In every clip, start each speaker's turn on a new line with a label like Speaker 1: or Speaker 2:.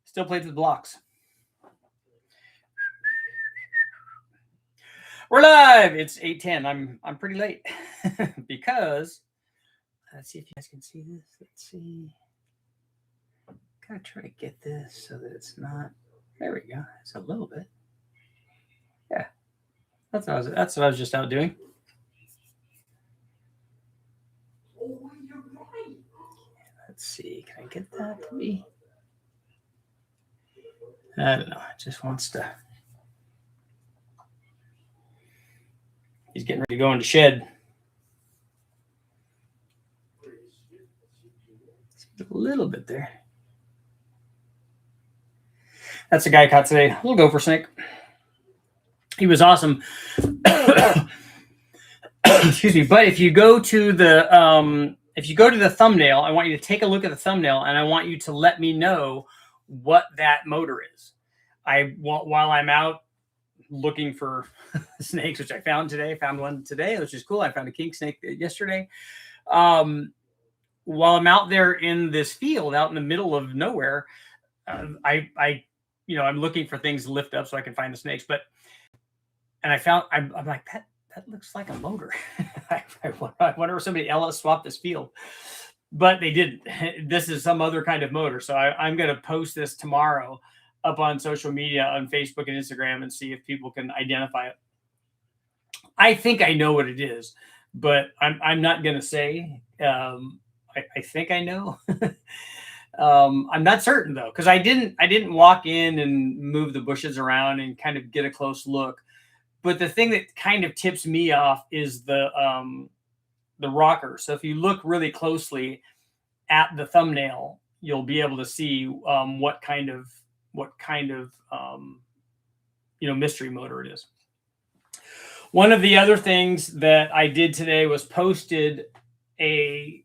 Speaker 1: Still plays with blocks. We're live. It's 8:10. I'm pretty late because let's see if you guys can see this. Let's see. Gotta try to get this so that it's not. There we go. It's a little bit. Yeah, that's what I was just out doing. Let's see. Can I get that to be? I don't know. It just wants to. He's getting ready to go into shed. A little bit there. That's a guy I caught today. A little gopher snake. He was awesome. Excuse me. But if you go to the thumbnail, I want you to take a look at the thumbnail, and I want you to let me know what that motor is. While I'm out looking for snakes, which I found today. I found one today, which is cool. I found a king snake yesterday. While I'm out there in this field, out in the middle of nowhere, I'm looking for things to lift up so I can find the snakes. And I'm like, that looks like a motor. I wonder if somebody else swapped this field, but they didn't. This is some other kind of motor. So I'm going to post this tomorrow up on social media, on Facebook and Instagram, and see if people can identify it. I think I know what it is, but I'm not going to say. I think I know. I'm not certain though, because I didn't walk in and move the bushes around and kind of get a close look. But the thing that kind of tips me off is the rocker. So if you look really closely at the thumbnail, you'll be able to see what kind of mystery motor it is. One of the other things that I did today was posted on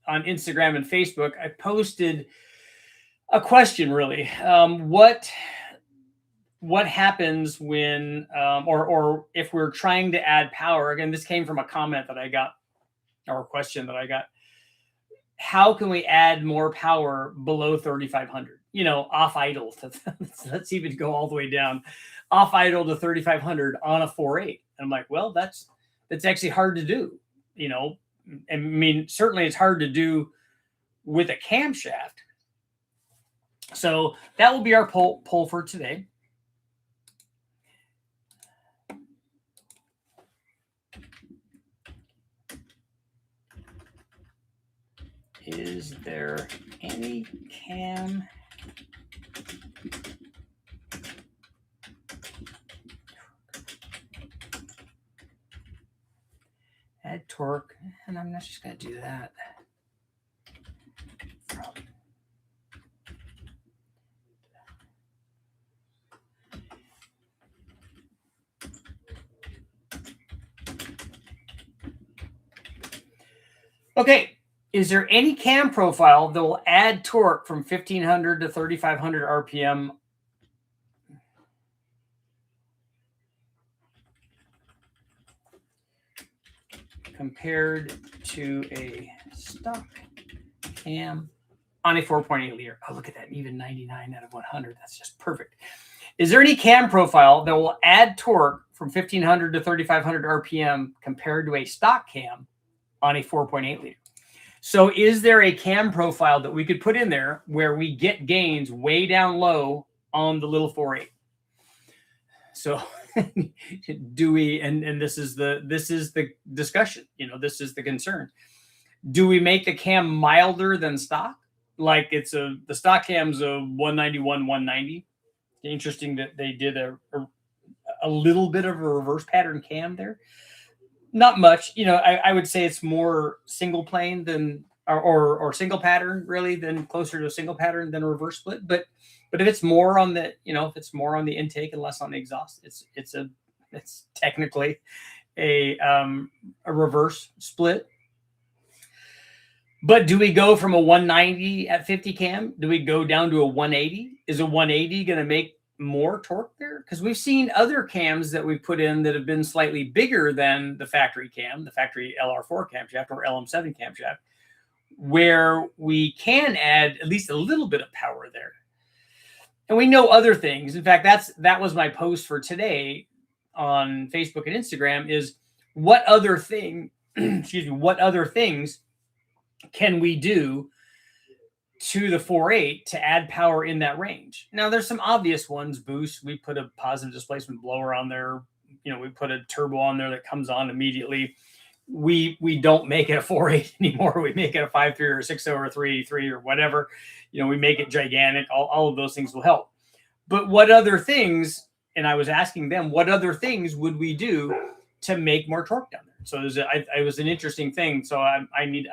Speaker 1: Instagram and Facebook. I posted a question, really. What happens when, or if we're trying to add power? Again, this came from a comment that I got, or a question that I got. How can we add more power below 3,500? Off idle. Let's even go all the way down. Off idle to 3,500 on a 4.8. I'm like, well, that's actually hard to do. I mean, certainly it's hard to do with a camshaft. So that will be our poll for today. Is there any cam add torque? And I'm not just going to do that. Okay. Is there any cam profile that will add torque from 1,500 to 3,500 RPM? Compared to a stock cam on a 4.8 liter. Oh, look at that. Even 99 out of 100. That's just perfect. Is there any cam profile that will add torque from 1,500 to 3,500 RPM compared to a stock cam on a 4.8 liter? So is there a cam profile that we could put in there where we get gains way down low on the little 4.8? So do we, and this is the discussion, this is the concern. Do we make the cam milder than stock? Like the stock cam's a 191, 190. Interesting that they did a little bit of a reverse pattern cam there. Not much, I would say it's more single plane than, or single pattern really, than closer to a single pattern than a reverse split. But if it's more on the, if it's more on the intake and less on the exhaust, it's technically a reverse split. But do we go from a 190 at 50 cam? Do we go down to a 180? Is a 180 going to make more torque there? Because we've seen other cams that we put in that have been slightly bigger than the factory cam, the factory LR4 camshaft or LM7 camshaft, where we can add at least a little bit of power there. And we know other things. In fact, that was my post for today on Facebook and Instagram, is what other thing, excuse me, what other things can we do to the 4.8 to add power in that range? Now, there's some obvious ones. Boost, we put a positive displacement blower on there. We put a turbo on there that comes on immediately. We don't make it a 4.8 anymore. We make it a 5.3 or a 6.0 or a 3.3 or whatever. We make it gigantic. All of those things will help. But what other things, and I was asking them, what other things would we do to make more torque down there? So it was an interesting thing. So I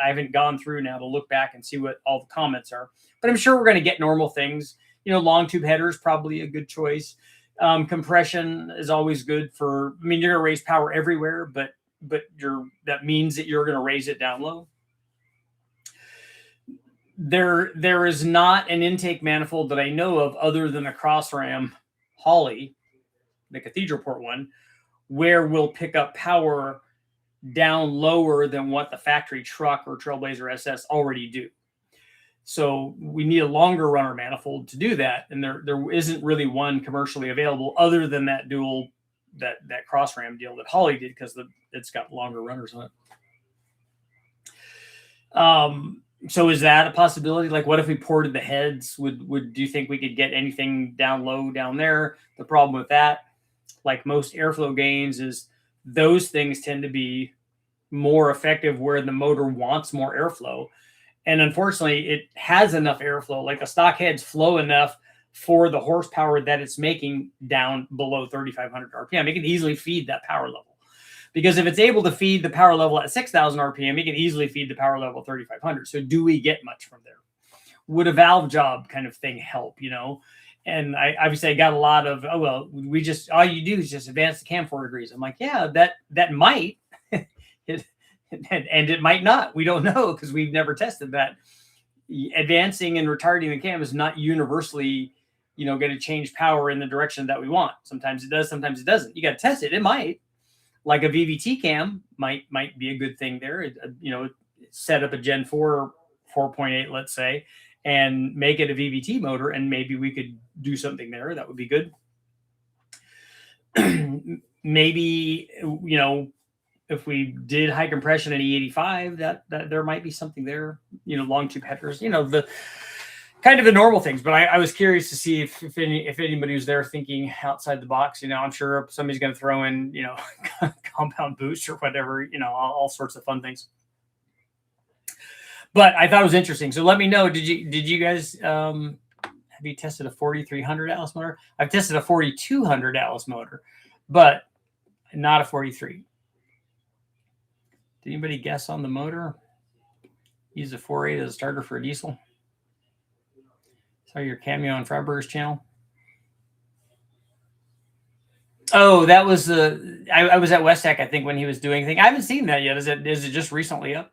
Speaker 1: haven't gone through now to look back and see what all the comments are, but I'm sure we're going to get normal things. Long tube headers, probably a good choice. Compression is always good for, you're going to raise power everywhere, but that means that you're going to raise it down low. There is not an intake manifold that I know of other than a cross-ram Holley, the cathedral port one, where we'll pick up power down lower than what the factory truck or Trailblazer SS already do. So we need a longer runner manifold to do that. And there isn't really one commercially available other than that dual, that cross-ram deal that Holley did, because it's got longer runners on it. So is that a possibility? Like, what if we ported the heads? Do you think we could get anything down low down there? The problem with that, like most airflow gains, is those things tend to be more effective where the motor wants more airflow. And unfortunately, it has enough airflow. Like, the stock heads flow enough for the horsepower that it's making down below 3,500 RPM. It can easily feed that power level. Because if it's able to feed the power level at 6,000 RPM, it can easily feed the power level at 3,500. So do we get much from there? Would a valve job kind of thing help, And I obviously got a lot of, all you do is just advance the cam 4 degrees. I'm like, yeah, that might, and it might not. We don't know, because we've never tested that. Advancing and retarding the cam is not universally, going to change power in the direction that we want. Sometimes it does, sometimes it doesn't. You got to test it. It might. Like a VVT cam might be a good thing there. Set up a Gen 4 4.8, let's say, and make it a VVT motor, and maybe we could do something there. That would be good. Maybe, if we did high compression at E85, that there might be something there. Long tube headers, the kind of the normal things. But I was curious to see if anybody was there thinking outside the box. I'm sure somebody's going to throw in, compound boost or whatever, all sorts of fun things. But I thought it was interesting. So let me know, did you guys, have you tested a 4,300 Alice motor? I've tested a 4,200 Alice motor, but not a 43. Did anybody guess on the motor? Use a 4.8 as a starter for a diesel. Saw your cameo on Freiburg's channel. Oh, that was I was at Westech, I think, when he was doing things. I haven't seen that yet. Is it just recently up?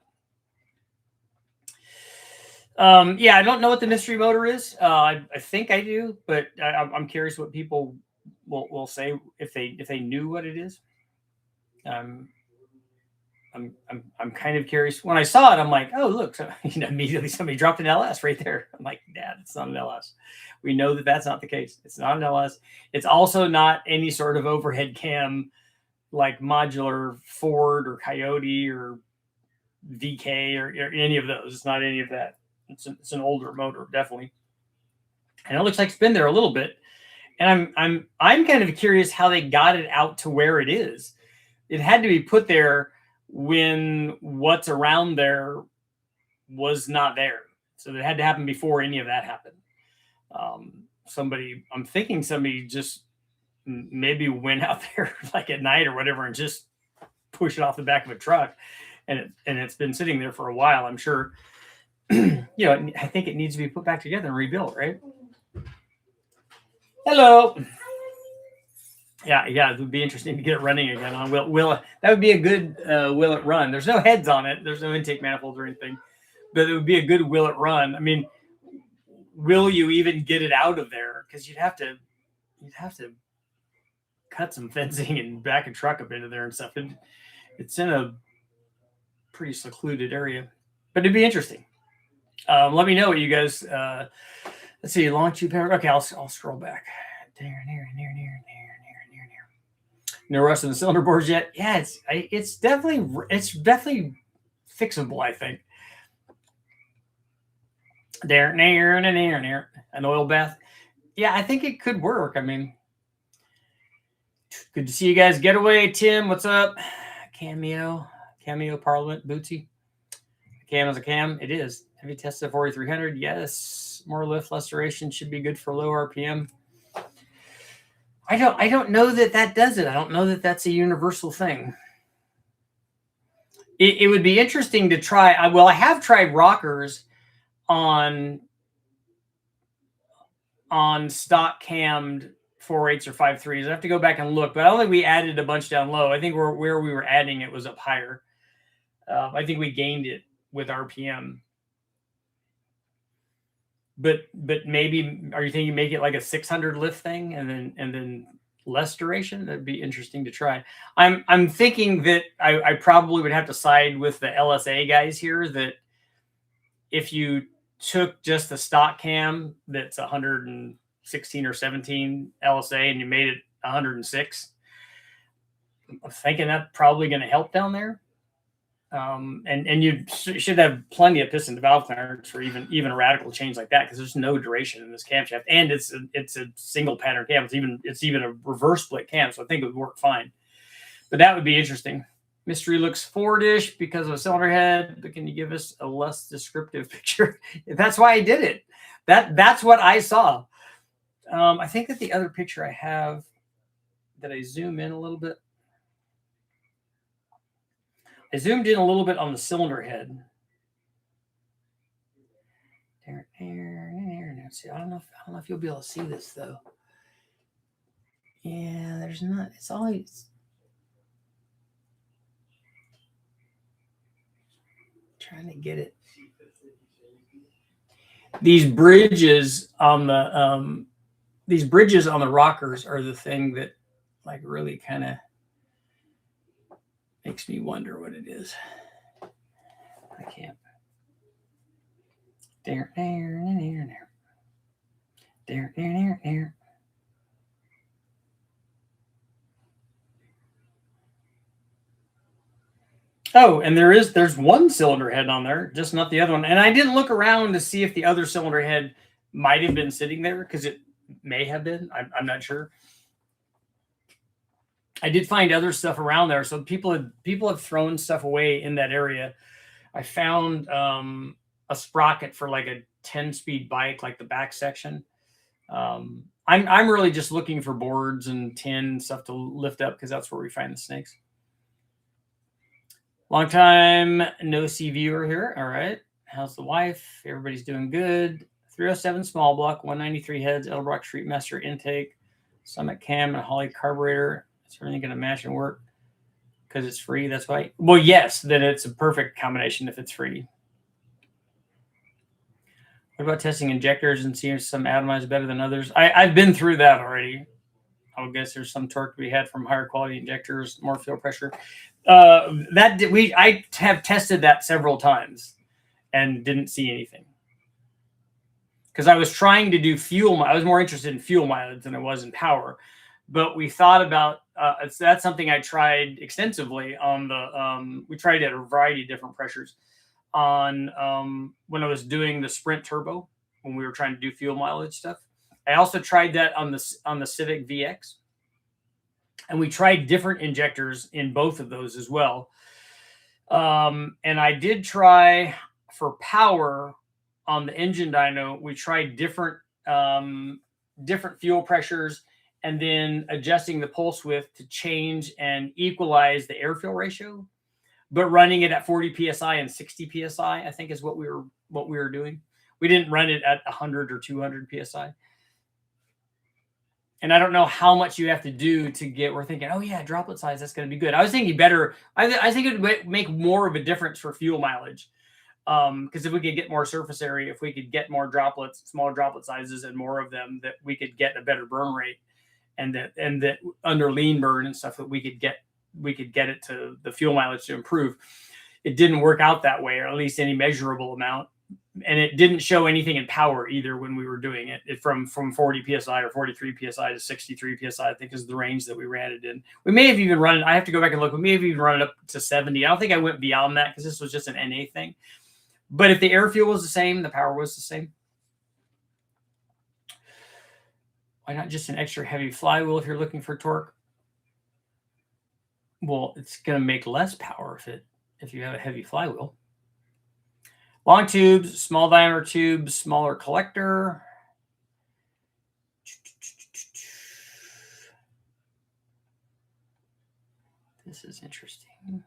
Speaker 1: Yeah, I don't know what the mystery motor is. I think I do, but I'm curious what people will say if they knew what it is. I'm kind of curious. When I saw it, I'm like, oh, look, so, immediately somebody dropped an LS right there. I'm like, Dad, it's not an LS. We know that that's not the case. It's not an LS. It's also not any sort of overhead cam like modular Ford or Coyote or VK or any of those. It's not any of that. It's an older motor, definitely. And it looks like it's been there a little bit. And I'm kind of curious how they got it out to where it is. It had to be put there when what's around there was not there. So it had to happen before any of that happened. I'm thinking somebody just maybe went out there like at night or whatever and just pushed it off the back of a truck, and it's been sitting there for a while, I'm sure. I think it needs to be put back together and rebuilt, right? Hello. Yeah, it would be interesting to get it running again on will that would be a good will it run. There's no heads on it. There's no intake manifolds or anything, but it would be a good will it run. I mean, will you even get it out of there? Because you'd have to cut some fencing and back a truck up into there and stuff. And it's in a pretty secluded area, but it'd be interesting. Let me know what you guys. Let's see, long tube power. Okay, I'll scroll back. No rust in the cylinder bores yet. Yeah, it's definitely fixable, I think. An oil bath. Yeah, I think it could work. I mean, good to see you guys. Getaway, Tim, what's up? Cameo Parliament, Bootsy. Cam is a cam. It is. Have you tested 4300? Yes. More lift, less duration should be good for low RPM. I don't know that does it. I don't know that that's a universal thing. It would be interesting to try. I have tried rockers on stock cammed 4.8s or 5.3s. I have to go back and look, but I don't think we added a bunch down low. I think where we were adding it was up higher. I think we gained it with RPM. But maybe, are you thinking make it like a 600 lift thing and then less duration? That'd be interesting to try. I'm thinking that I probably would have to side with the LSA guys here, that if you took just the stock cam that's 116 or 17 LSA and you made it 106, I'm thinking that's probably going to help down there. And you should have plenty of piston to valve clearance for even a radical change like that, because there's no duration in this camshaft, and it's a single pattern cam. It's even a reverse split cam, so I think it would work fine. But that would be interesting. Mystery looks Fordish because of a cylinder head, but can you give us a less descriptive picture? That's why I did it. That's what I saw. I think that the other picture I have, that I zoom in a little bit. I zoomed in a little bit on the cylinder head. See, I don't know if you'll be able to see this though. Yeah, there's not. It's always trying to get it. These bridges on the rockers are the thing that like really kind of makes me wonder what it is. I can't. There. Oh, and there's one cylinder head on there, just not the other one. And I didn't look around to see if the other cylinder head might have been sitting there, because it may have been. I'm not sure. I did find other stuff around there, so people have thrown stuff away in that area. I found a sprocket for like a 10-speed bike, like the back section. I'm really just looking for boards and tin stuff to lift up, because that's where we find the snakes. Long time no see viewer here. All right, how's the wife? Everybody's doing good. 307 small block, 193 heads, Edelbrock Streetmaster intake, Summit cam, and Holly carburetor. It's really going to match and work because it's free. That's why. Well, yes, then it's a perfect combination if it's free. What about testing injectors and seeing some atomized better than others? I've been through that already. I would guess there's some torque to be had from higher quality injectors, more fuel pressure. I have tested that several times and didn't see anything, because I was trying to do fuel. I was more interested in fuel mileage than I was in power. But we thought about that's something I tried extensively on the. We tried at a variety of different pressures on when I was doing the Sprint Turbo, when we were trying to do fuel mileage stuff. I also tried that on the Civic VX, and we tried different injectors in both of those as well. And I did try for power on the engine dyno. We tried different fuel pressures, and then adjusting the pulse width to change and equalize the air-fuel ratio, but running it at 40 psi and 60 psi, I think, is what we were doing. We didn't run it at 100 or 200 psi. And I don't know how much you have to do to get. We're thinking, oh yeah, droplet size, that's going to be good. I was thinking better. I think it would make more of a difference for fuel mileage, because if we could get more surface area, if we could get more droplets, smaller droplet sizes, and more of them, that we could get a better burn rate, and that under lean burn and stuff, that we could get it to the fuel mileage to improve. It didn't work out that way, or at least any measurable amount. and it didn't show anything in power either when we were doing it, from 40 psi or 43 psi to 63 psi, I think is the range that we ran it in. We may have even run it. I have to go back and look. We may have even run it up to 70. I don't think I went beyond that because this was just an NA thing. But if the air fuel was the same, the power was the same. Why not just an extra heavy flywheel if you're looking for torque? Well, it's going to make less power if you have a heavy flywheel. Long tubes, small diameter tubes, smaller collector. This is interesting.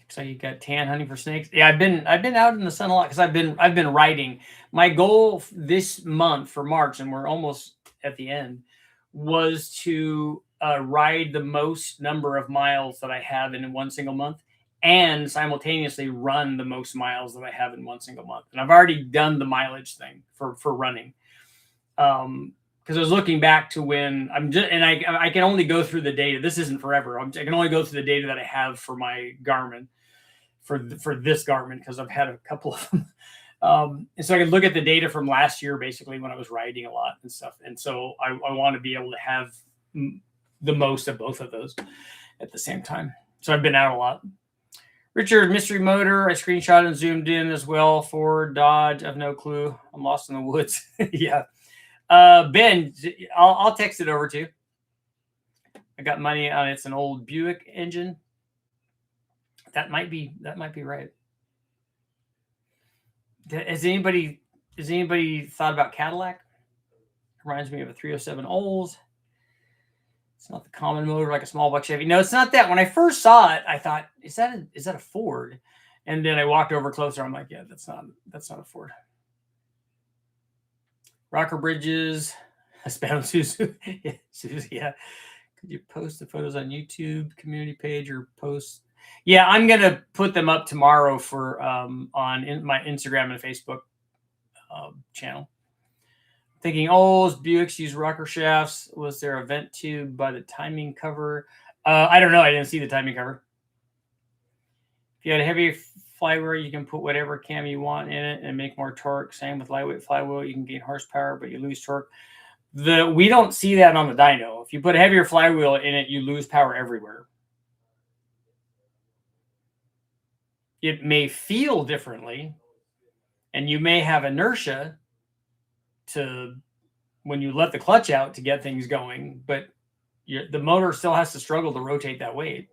Speaker 1: So you got tan hunting for snakes. Yeah, I've been out in the sun a lot because I've been riding. My goal this month for March, and we're almost at the end, was to ride the most number of miles that I have in one single month, and simultaneously run the most miles that I have in one single month. And I've already done the mileage thing for running, because I was looking back to when I can only go through the data. This isn't forever. I can only go through the data that I have for my Garmin, for this Garmin, because I've had a couple of them. And so I could look at the data from last year, basically, when I was riding a lot and stuff. And so I want to be able to have the most of both of those at the same time. So I've been out a lot. Richard, mystery motor. I screenshot and zoomed in as well. Ford, Dodge. I have no clue. I'm lost in the woods. Yeah. Ben, I'll text it over to you. I got money on it's an old Buick engine. That might be right. Has anybody thought about Cadillac? Reminds me of a 307 Olds. It's not the common motor like a small block Chevy. No, it's not that. When I first saw it, I thought, is that a Ford? And then I walked over closer. I'm like, yeah, that's not a Ford. Rocker bridges. Spam Suzu. Yeah. Could you post the photos on YouTube community page or post? Yeah, I'm gonna put them up tomorrow for on my Instagram and Facebook channel. Thinking, Buicks use rocker shafts. Was there a vent tube by the timing cover? I don't know. I didn't see the timing cover. If you had a heavy flywheel, you can put whatever cam you want in it and make more torque. Same with lightweight flywheel. You can gain horsepower, but you lose torque. We don't see that on the dyno. If you put a heavier flywheel in it, you lose power everywhere. It may feel differently, and you may have inertia to when you let the clutch out to get things going, but the motor still has to struggle to rotate that weight.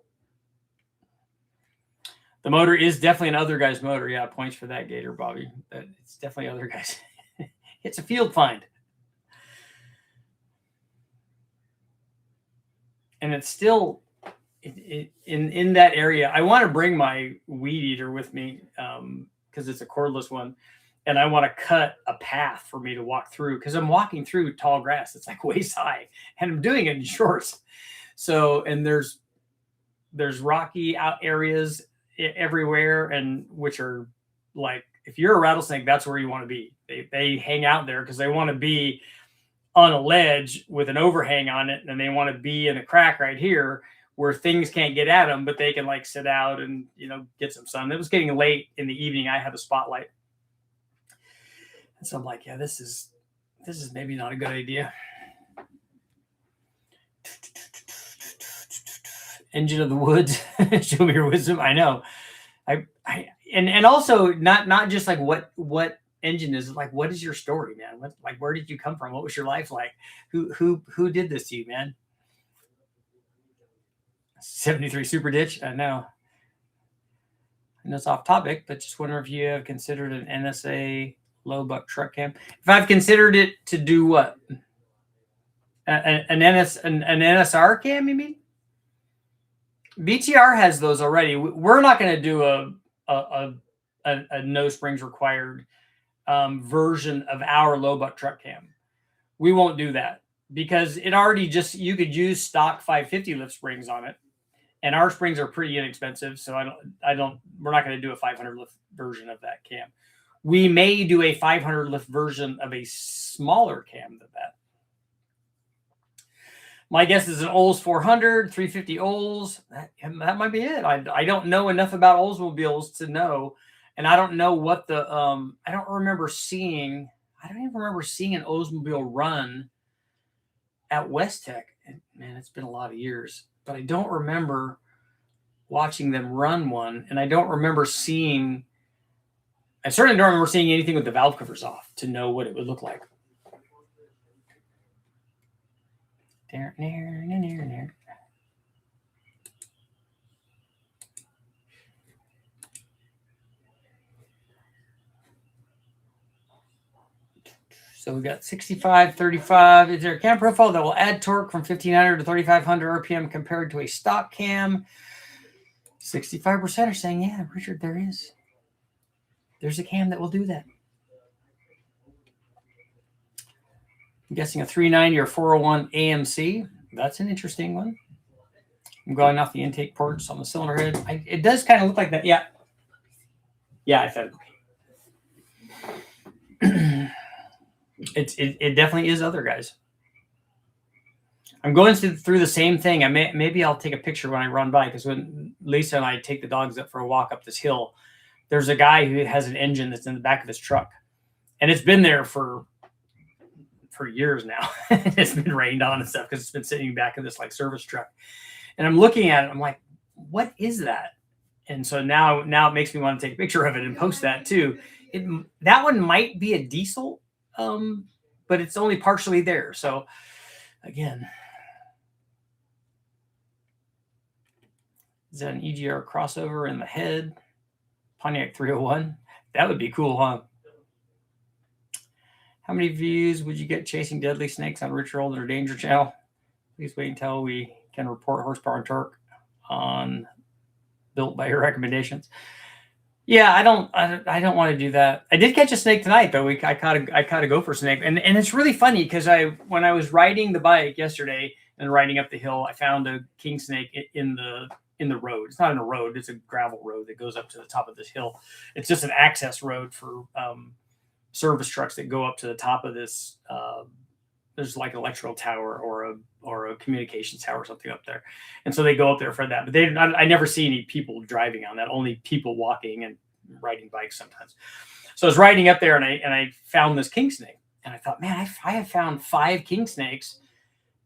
Speaker 1: The motor is definitely an other guy's motor. Yeah, points for that, Gator Bobby. It's definitely other guys. It's a field find. And it's still in that area. I want to bring my weed eater with me because it's a cordless one. And I want to cut a path for me to walk through because I'm walking through tall grass. It's like waist high and I'm doing it in shorts. So, and there's rocky out areas everywhere, and which are like, if you're a rattlesnake, that's where you want to be. They hang out there because they want to be on a ledge with an overhang on it. And they want to be in a crack right here where things can't get at them, but they can like sit out and, get some sun. It was getting late in the evening. I had a spotlight. And so I'm like, yeah, this is maybe not a good idea. Engine of the woods. Show me your wisdom. I know. And also not just like what engine is, like, what is your story, man? Where did you come from? What was your life like? Who did this to you, man? 73 Super Ditch. I know it's off topic, but just wonder if you have considered an NSA low buck truck cam. If I've considered it to do what? An NSR cam, you mean? BTR has those already. We're not going to do a no springs required version of our low buck truck cam. We won't do that because it already you could use stock 550 lift springs on it, and our springs are pretty inexpensive. So we're not going to do a 500 lift version of that cam. We may do a 500 lift version of a smaller cam than that. My guess is an Olds 400, 350 Olds. That might be it. I don't know enough about Oldsmobiles to know. And I don't know what the, I don't even remember seeing an Oldsmobile run at WASTEGATES. Man, it's been a lot of years. But I don't remember watching them run one. And I don't remember seeing, I certainly don't remember seeing anything with the valve covers off to know what it would look like. There. So we got 65, 35. Is there a cam profile that will add torque from 1500 to 3500 RPM compared to a stock cam? 65% are saying, yeah, Richard, there is. There's a cam that will do that. I'm guessing a 390 or 401 AMC. That's an interesting one. I'm going off the intake ports on the cylinder head. It does kind of look like that. Yeah. Yeah, I thought it definitely is other guys. I'm going through the same thing. Maybe I'll take a picture when I run by, because when Lisa and I take the dogs up for a walk up this hill, there's a guy who has an engine that's in the back of his truck, and it's been there for years now. It's been rained on and stuff because it's been sitting back in this like service truck. And I'm looking at it, I'm like, what is that? And so now it makes me want to take a picture of it and post that too. That one might be a diesel, but it's only partially there. So again, is that an EGR crossover in the head? Pontiac 301. That would be cool, huh? How many views would you get chasing deadly snakes on Richard Olden or Danger Channel? Please wait until we can report horsepower and torque on built by your recommendations. Yeah, I don't want to do that. I did catch a snake tonight though. I caught a gopher snake, and it's really funny because when I was riding the bike yesterday and riding up the hill, I found a king snake in the road. It's not in a road; it's a gravel road that goes up to the top of this hill. It's just an access road for service trucks that go up to the top of this. There's like an electrical tower or a communications tower or something up there, and so they go up there for that. But I never see any people driving on that. Only people walking and riding bikes sometimes. So I was riding up there, and I found this king snake, and I thought, man, I have found 5 king snakes,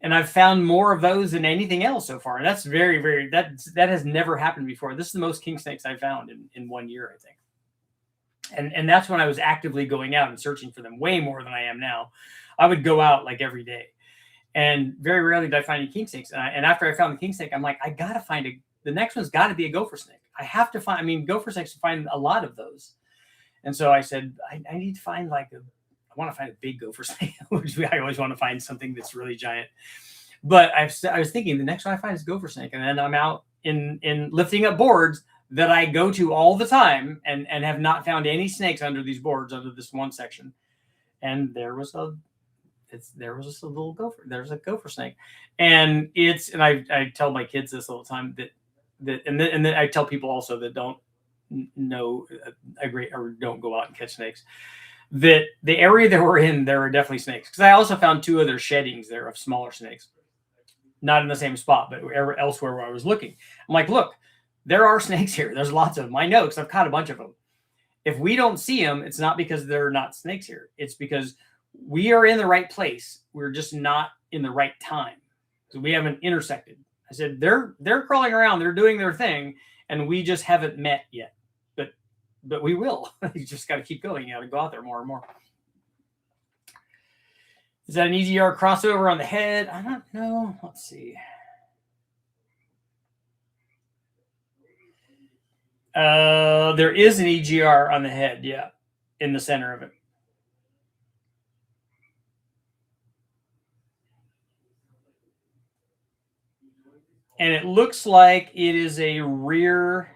Speaker 1: and I've found more of those than anything else so far. And that's very, very that has never happened before. This is the most king snakes I've found in 1 year, I think. And that's when I was actively going out and searching for them, way more than I am now. I would go out like every day, and very rarely did I find any king snakes. And after I found the king snake, I'm like, I gotta find the next one's got to be a gopher snake. I have to find. I mean, gopher snakes find a lot of those, and so I said, I need to find I want to find a big gopher snake, which I always want to find something that's really giant. But I was thinking the next one I find is gopher snake, and then I'm out in lifting up boards that I go to all the time, and have not found any snakes under these boards, under this one section. And there was just a little gopher. There's a gopher snake, and I tell my kids this all the time and then I tell people also that don't know or don't go out and catch snakes, that the area that we're in, there are definitely snakes. Because I also found 2 other sheddings there of smaller snakes, not in the same spot, but elsewhere where I was looking. I'm like, look, there are snakes here. There's lots of them. I know, because I've caught a bunch of them. If we don't see them, it's not because there are not snakes here. It's because we are in the right place. We're just not in the right time. So we haven't intersected. I said, they're crawling around. They're doing their thing. And we just haven't met yet. But we will. You just got to keep going. You got to go out there more and more. Is that an EGR crossover on the head? I don't know. Let's see. There is an EGR on the head. Yeah. In the center of it. And it looks like it is a rear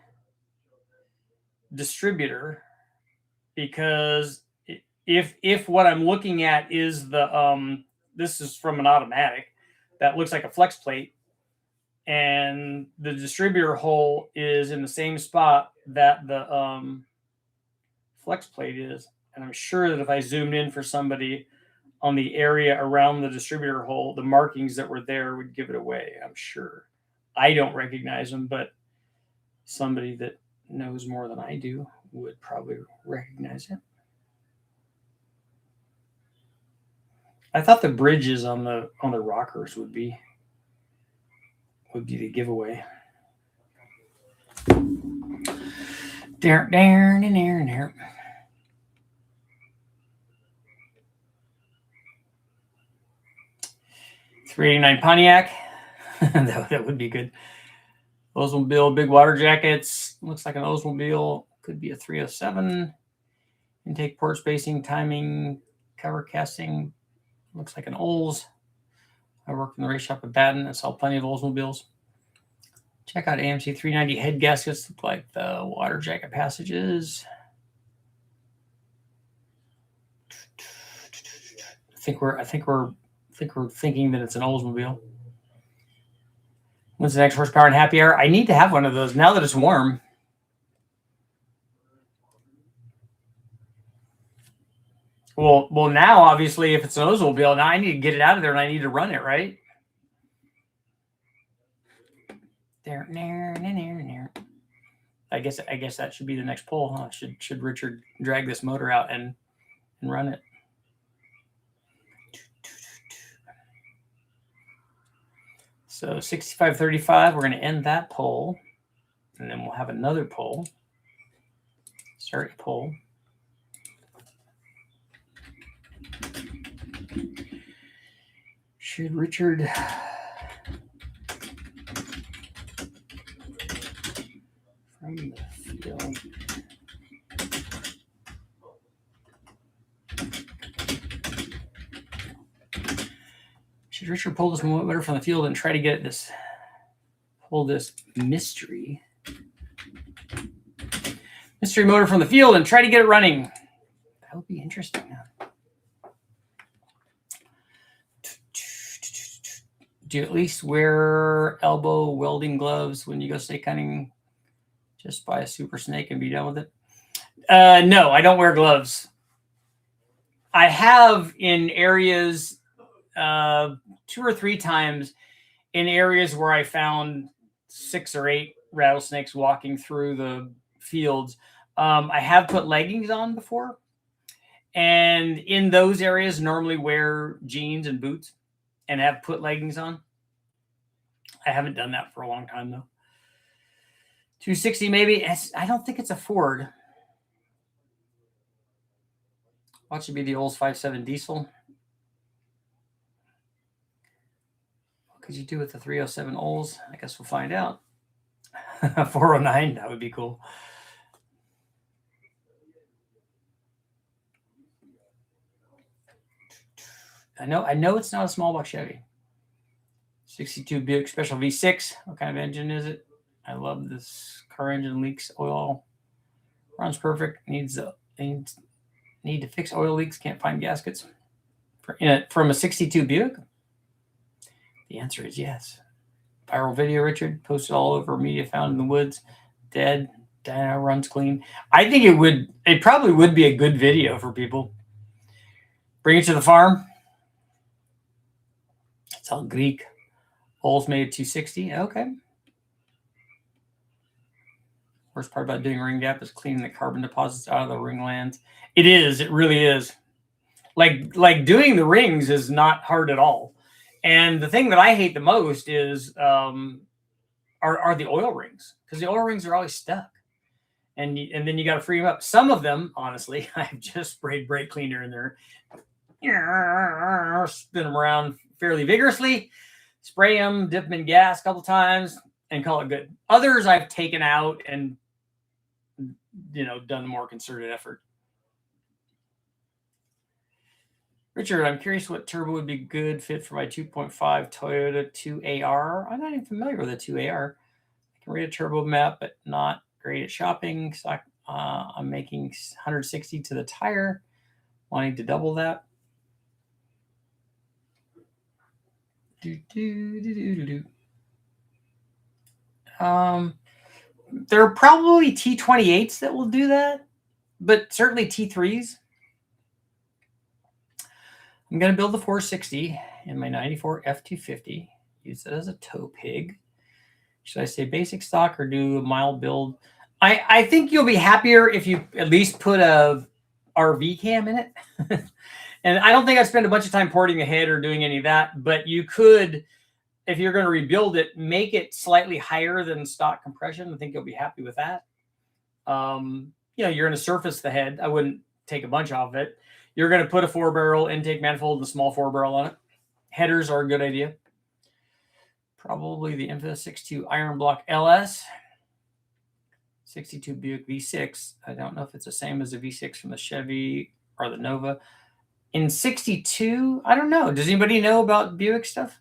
Speaker 1: distributor, because if what I'm looking at is this is from an automatic, that looks like a flex plate, and the distributor hole is in the same spot that the flex plate is. And I'm sure that if I zoomed in for somebody on the area around the distributor hole, the markings that were there would give it away, I'm sure. I don't recognize them, but somebody that knows more than I do would probably recognize it. I thought the bridges on the rockers would be the giveaway. There. 389 Pontiac. that would be good. Oldsmobile, big water jackets. Looks like an Oldsmobile. Could be a 307. Intake port spacing, timing, cover casting. Looks like an Olds. I worked in the race shop at Baton. I saw plenty of Oldsmobiles. Check out AMC 390 head gaskets. Look like the water jacket passages. I think we're thinking that it's an Oldsmobile. When's the next horsepower and happy hour? I need to have one of those now that it's warm. Well, now obviously if it's an Oldsmobile, now I need to get it out of there and I need to run it, right? There. I guess that should be the next poll, huh? Should Richard drag this motor out and run it? So 6535, we're going to end that poll, and then we'll have another poll. Start a poll. Should Richard from the field should Richard pull this motor from the field and try to get pull this mystery motor from the field and try to get it running? That would be interesting. Do you at least wear elbow welding gloves when you go snake hunting? Just buy a super snake and be done with it? No, I don't wear gloves. I have in areas 2 or 3 times in areas where I found 6 or 8 rattlesnakes walking through the fields. I have put leggings on before, and in those areas normally wear jeans and boots and have put leggings on. I haven't done that for a long time though. 260 maybe. I don't think it's a Ford. Watch it be the Olds 5.7 diesel. What could you do with the 307 Olds? I guess we'll find out. 409, that would be cool. I know it's not a small block Chevy. 62 Buick Special V6. What kind of engine is it? I love this car engine. Leaks oil. Runs perfect. Need to fix oil leaks. Can't find gaskets. From a 62 Buick? The answer is yes. Viral video, Richard. Posted all over media. Found in the woods. Dead. Dyno runs clean. I think it probably would be a good video for people. Bring it to the farm. It's all Greek. Olds made 260. Okay. Worst part about doing ring gap is cleaning the carbon deposits out of the ring lands. It is. It really is. Like doing the rings is not hard at all. And the thing that I hate the most is are the oil rings, because the oil rings are always stuck. And then you got to free them up. Some of them, honestly, I've just sprayed brake cleaner in there, spin them around fairly vigorously, spray them, dip them in gas a couple times, and call it good. Others I've taken out and done a more concerted effort. Richard, I'm curious what turbo would be good fit for my 2.5 Toyota 2AR. I'm not even familiar with a 2AR. I can read a turbo map, but not great at shopping. So I'm making 160 to the tire, wanting to double that. There are probably T28s that will do that, but certainly T3s. I'm going to build the 460 in my 94 F250. Use it as a tow pig. Should I say basic stock or do a mild build? I think you'll be happier if you at least put a RV cam in it. And I don't think I'd spend a bunch of time porting ahead or doing any of that, but you could, if you're going to rebuild it, make it slightly higher than stock compression. I think you'll be happy with that. You know, you're going to surface the head. I wouldn't take a bunch off of it. You're going to put a 4-barrel intake manifold and a small 4-barrel on it. Headers are a good idea. Probably the infamous 62 Iron Block LS. 62 Buick V6. I don't know if it's the same as the V6 from the Chevy or the Nova. In 62, I don't know. Does anybody know about Buick stuff?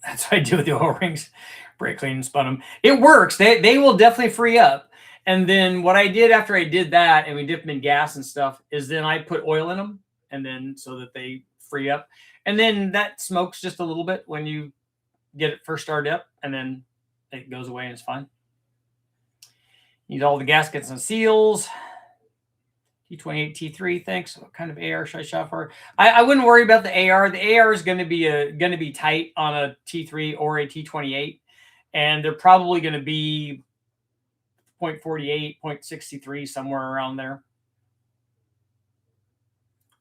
Speaker 1: That's what I do with the oil rings. Brake clean and spun them. It works. They will definitely free up. And then what I did after I did that, and we dipped them in gas and stuff, is then I put oil in them, and then so that they free up. And then that smokes just a little bit when you get it first started up, and then it goes away and it's fine. Need all the gaskets and seals. T28 T3, thanks. What kind of AR should I shop for? I wouldn't worry about the AR. The AR is going to be tight on a T3 or a T28, and they're probably going to be 0.48, 0.63, somewhere around there.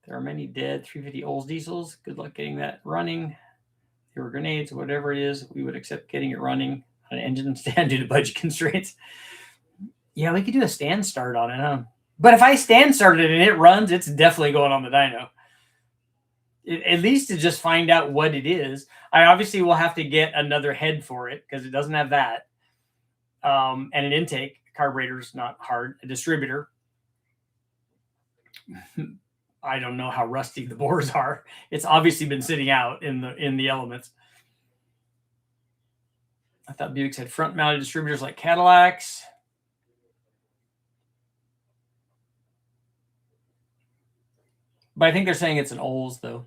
Speaker 1: There are many dead 350 Olds diesels. Good luck getting that running. There were grenades, whatever it is, we would accept getting it running on an engine stand due to budget constraints. Yeah, we could do a stand start on it, huh? But if I stand start it and it runs, it's definitely going on the dyno. At least to just find out what it is. I obviously will have to get another head for it because it doesn't have that. And an intake. Carburetor's not hard. A distributor. I don't know how rusty the bores are. It's obviously been sitting out in the elements. I thought Buicks had front-mounted distributors like Cadillacs. But I think they're saying it's an Olds, though.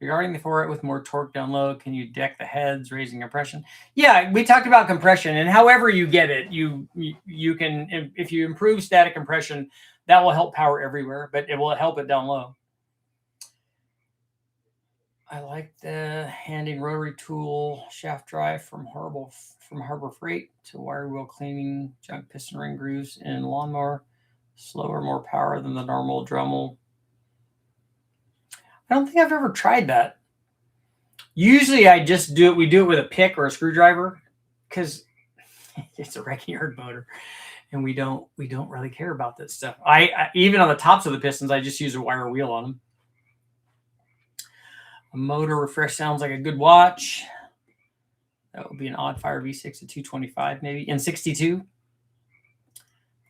Speaker 1: Regarding the 4 with more torque down low, can you deck the heads, raising compression? Yeah, we talked about compression, and however you get it, you can, if you improve static compression, that will help power everywhere, but it will help it down low. I like the handing rotary tool shaft drive from Harbor Freight to wire wheel cleaning, junk piston ring grooves in lawnmower. Slower, more power than the normal Dremel. I don't think I've ever tried that. Usually I just do it. We do it with a pick or a screwdriver because it's a wrecking yard motor, and we don't really care about this stuff. I even on the tops of the pistons, I just use a wire wheel on them. A motor refresh sounds like a good watch. That would be an odd fire V6 at 225 maybe. In 62.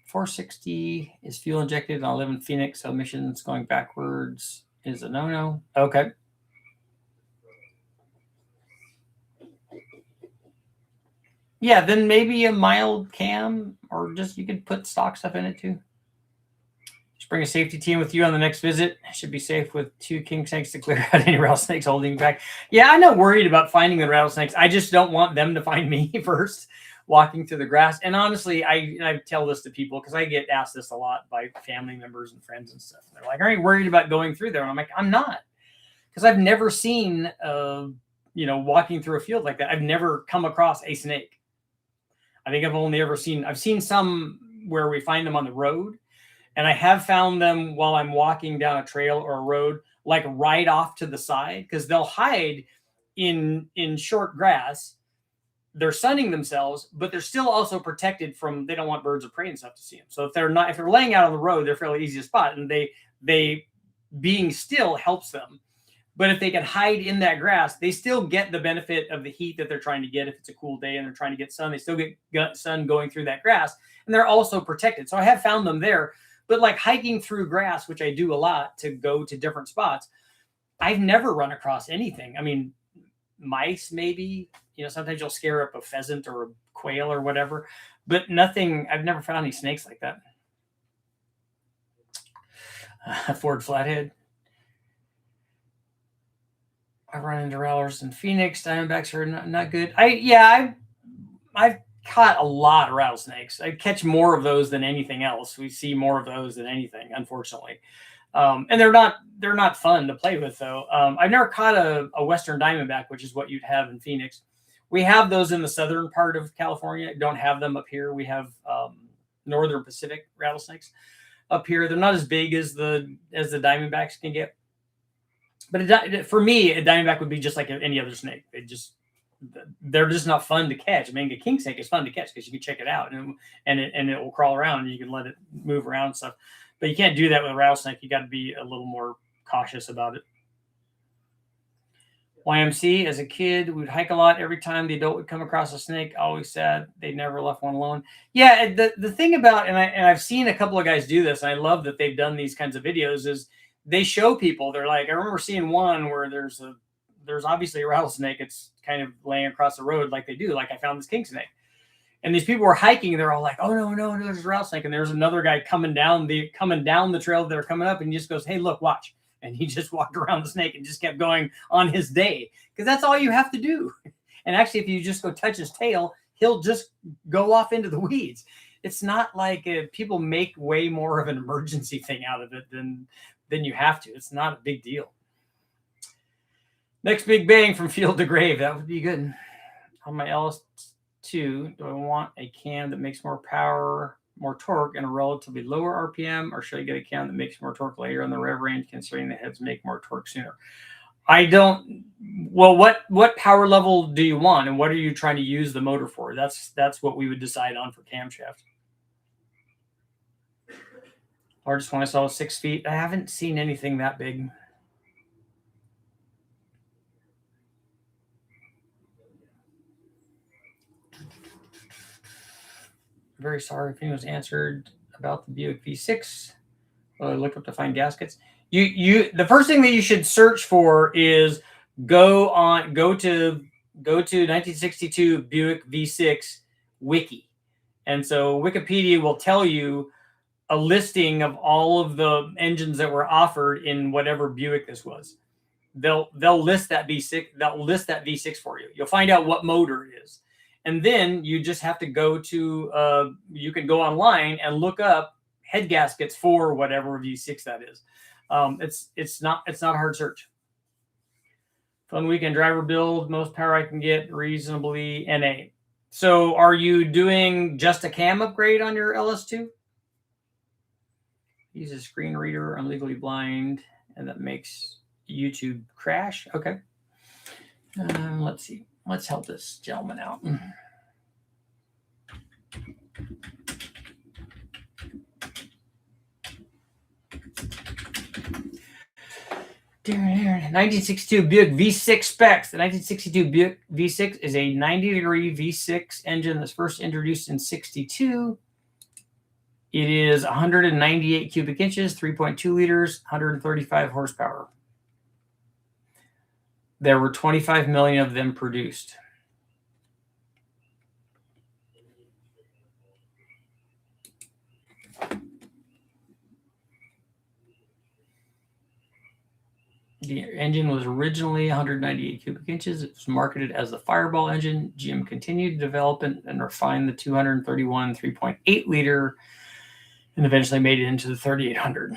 Speaker 1: 460 is fuel injected, and I live in Phoenix, so emissions going backwards is a no-no. Okay. Yeah, then maybe a mild cam, or just you could put stock stuff in it too. Just bring a safety team with you on the next visit. Should be safe with 2 king snakes to clear out any rattlesnakes holding you back. Yeah, I'm not worried about finding the rattlesnakes. I just don't want them to find me first walking through the grass. And honestly, I tell this to people because I get asked this a lot by family members and friends and stuff. They're like, "Are you worried about going through there?" And I'm like, "I'm not," because I've never seen, walking through a field like that. I've never come across a snake. I think I've seen some where we find them on the road, and I have found them while I'm walking down a trail or a road, like right off to the side, because they'll hide in short grass. They're sunning themselves, but they're still also protected from, they don't want birds of prey and stuff to see them. So if they're laying out on the road, they're fairly easy to spot, and they being still helps them. But if they can hide in that grass, they still get the benefit of the heat that they're trying to get. If it's a cool day and they're trying to get sun, they still get sun going through that grass, and they're also protected. So I have found them there, but like hiking through grass, which I do a lot to go to different spots, I've never run across anything. I mean, mice maybe, sometimes you'll scare up a pheasant or a quail or whatever, but nothing. I've never found any snakes like that. Ford Flathead. I run into rattlers in Phoenix. Diamondbacks are not good. I've caught a lot of rattlesnakes. I catch more of those than anything else. We see more of those than anything, unfortunately. And they're not fun to play with, though. I've never caught a western diamondback, which is what you'd have in Phoenix. We have those in the southern part of California. Don't have them up here. We have northern Pacific rattlesnakes up here. They're not as big as the diamondbacks can get. But for me, a diamondback would be just like any other snake. They're just not fun to catch. I mean, a king snake is fun to catch because you can check it out and it will crawl around and you can let it move around and stuff. But you can't do that with a rattlesnake. You got to be a little more cautious about it. YMC, as a kid, we'd hike a lot. Every time the adult would come across a snake, always sad they never left one alone. Yeah, the thing about, and I've seen a couple of guys do this, and I love that they've done these kinds of videos, is they show people. They're like, I remember seeing one where there's obviously a rattlesnake. It's kind of laying across the road like they do. Like I found this king snake. And these people were hiking, and they're all like, "Oh no, there's a rattlesnake!" And there's another guy coming down the trail that they're coming up, and he just goes, "Hey, look, watch!" And he just walked around the snake and just kept going on his day because that's all you have to do. And actually, if you just go touch his tail, he'll just go off into the weeds. It's not like people make way more of an emergency thing out of it than you have to. It's not a big deal. Next big bang from field to grave. That would be good. On my LS2, do I want a cam that makes more power, more torque, and a relatively lower RPM, or should I get a cam that makes more torque later on the rev range, considering the heads make more torque sooner? I don't. Well, what power level do you want, and what are you trying to use the motor for? That's what we would decide on for camshaft. Largest one I saw was 6 feet. I haven't seen anything that big. Very sorry if anyone's answered about the Buick V6. Well, I looked up to find gaskets. The first thing that you should search for is go to 1962 Buick V6 wiki. And so Wikipedia will tell you a listing of all of the engines that were offered in whatever Buick this was. They'll list that V6. They'll list that V6 for you. You'll find out what motor it is. And then you just have to go to, you can go online and look up head gaskets for whatever V6 that is. It's not a hard search. Fun weekend driver build, most power I can get, reasonably NA. So are you doing just a cam upgrade on your LS2? Use a screen reader, I'm legally blind, and that makes YouTube crash. Okay. Let's see. Let's help this gentleman out. 1962 Buick V6 specs. The 1962 Buick V6 is a 90-degree V6 engine that's first introduced in 62. It is 198 cubic inches, 3.2 liters, 135 horsepower. There were 25 million of them produced. The engine was originally 198 cubic inches. It was marketed as the Fireball engine. GM continued to develop and refine the 231 3.8 liter and eventually made it into the 3800.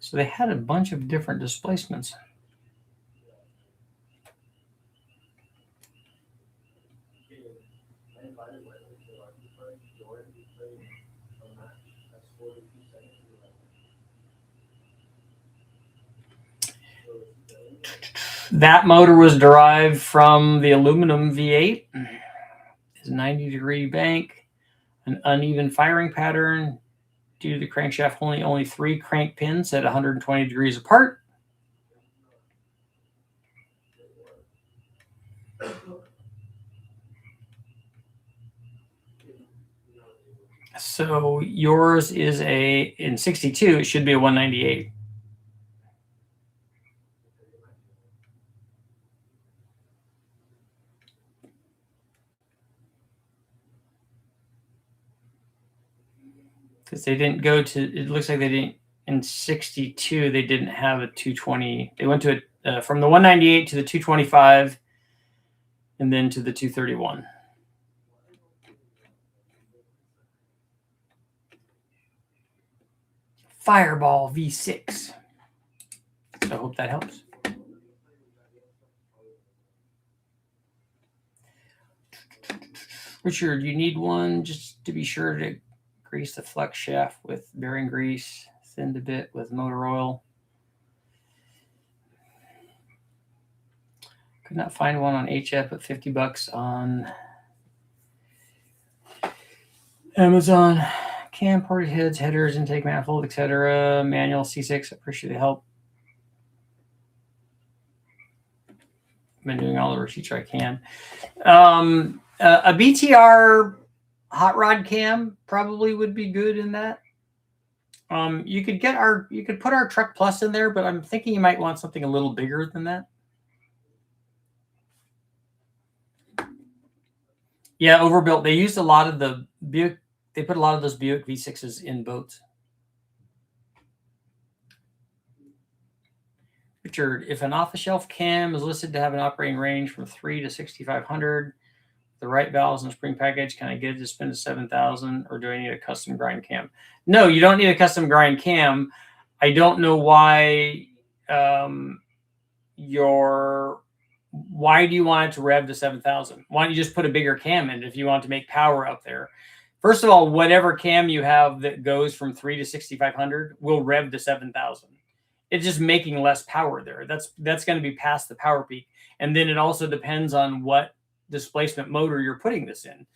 Speaker 1: So they had a bunch of different displacements. That motor was derived from the aluminum V8. It's a 90-degree bank, an uneven firing pattern due to the crankshaft holding only 3 crank pins at 120 degrees apart. So yours is in 62, it should be a 198. Because they didn't go to, it looks like they didn't in 62, they didn't have a 220. They went to from the 198 to the 225 and then to the 231. Fireball V6. So I hope that helps. Richard, you need one just to be sure to grease the flex shaft with bearing grease, thinned a bit with motor oil. Could not find one on HF at $50 on Amazon. Cam, ported heads, headers, intake manifold, etc. Manual C6. Appreciate the help. Been doing all the research I can. A BTR hot rod cam probably would be good in that. You could put our Truck Plus in there, but I'm thinking you might want something a little bigger than that. Yeah, overbuilt. They used a lot of the Buick. They put a lot of those Buick V6s in boats. Richard, if an off-the-shelf cam is listed to have an operating range from 3 to 6,500, the right valves and spring package, can I get it to spend to 7,000, or do I need a custom grind cam? No, you don't need a custom grind cam. I don't know why why do you want it to rev to 7,000? Why don't you just put a bigger cam in if you want to make power up there? First of all, whatever cam you have that goes from 3 to 6,500 will rev to 7,000. It's just making less power there. That's going to be past the power peak. And then it also depends on what displacement motor you're putting this in,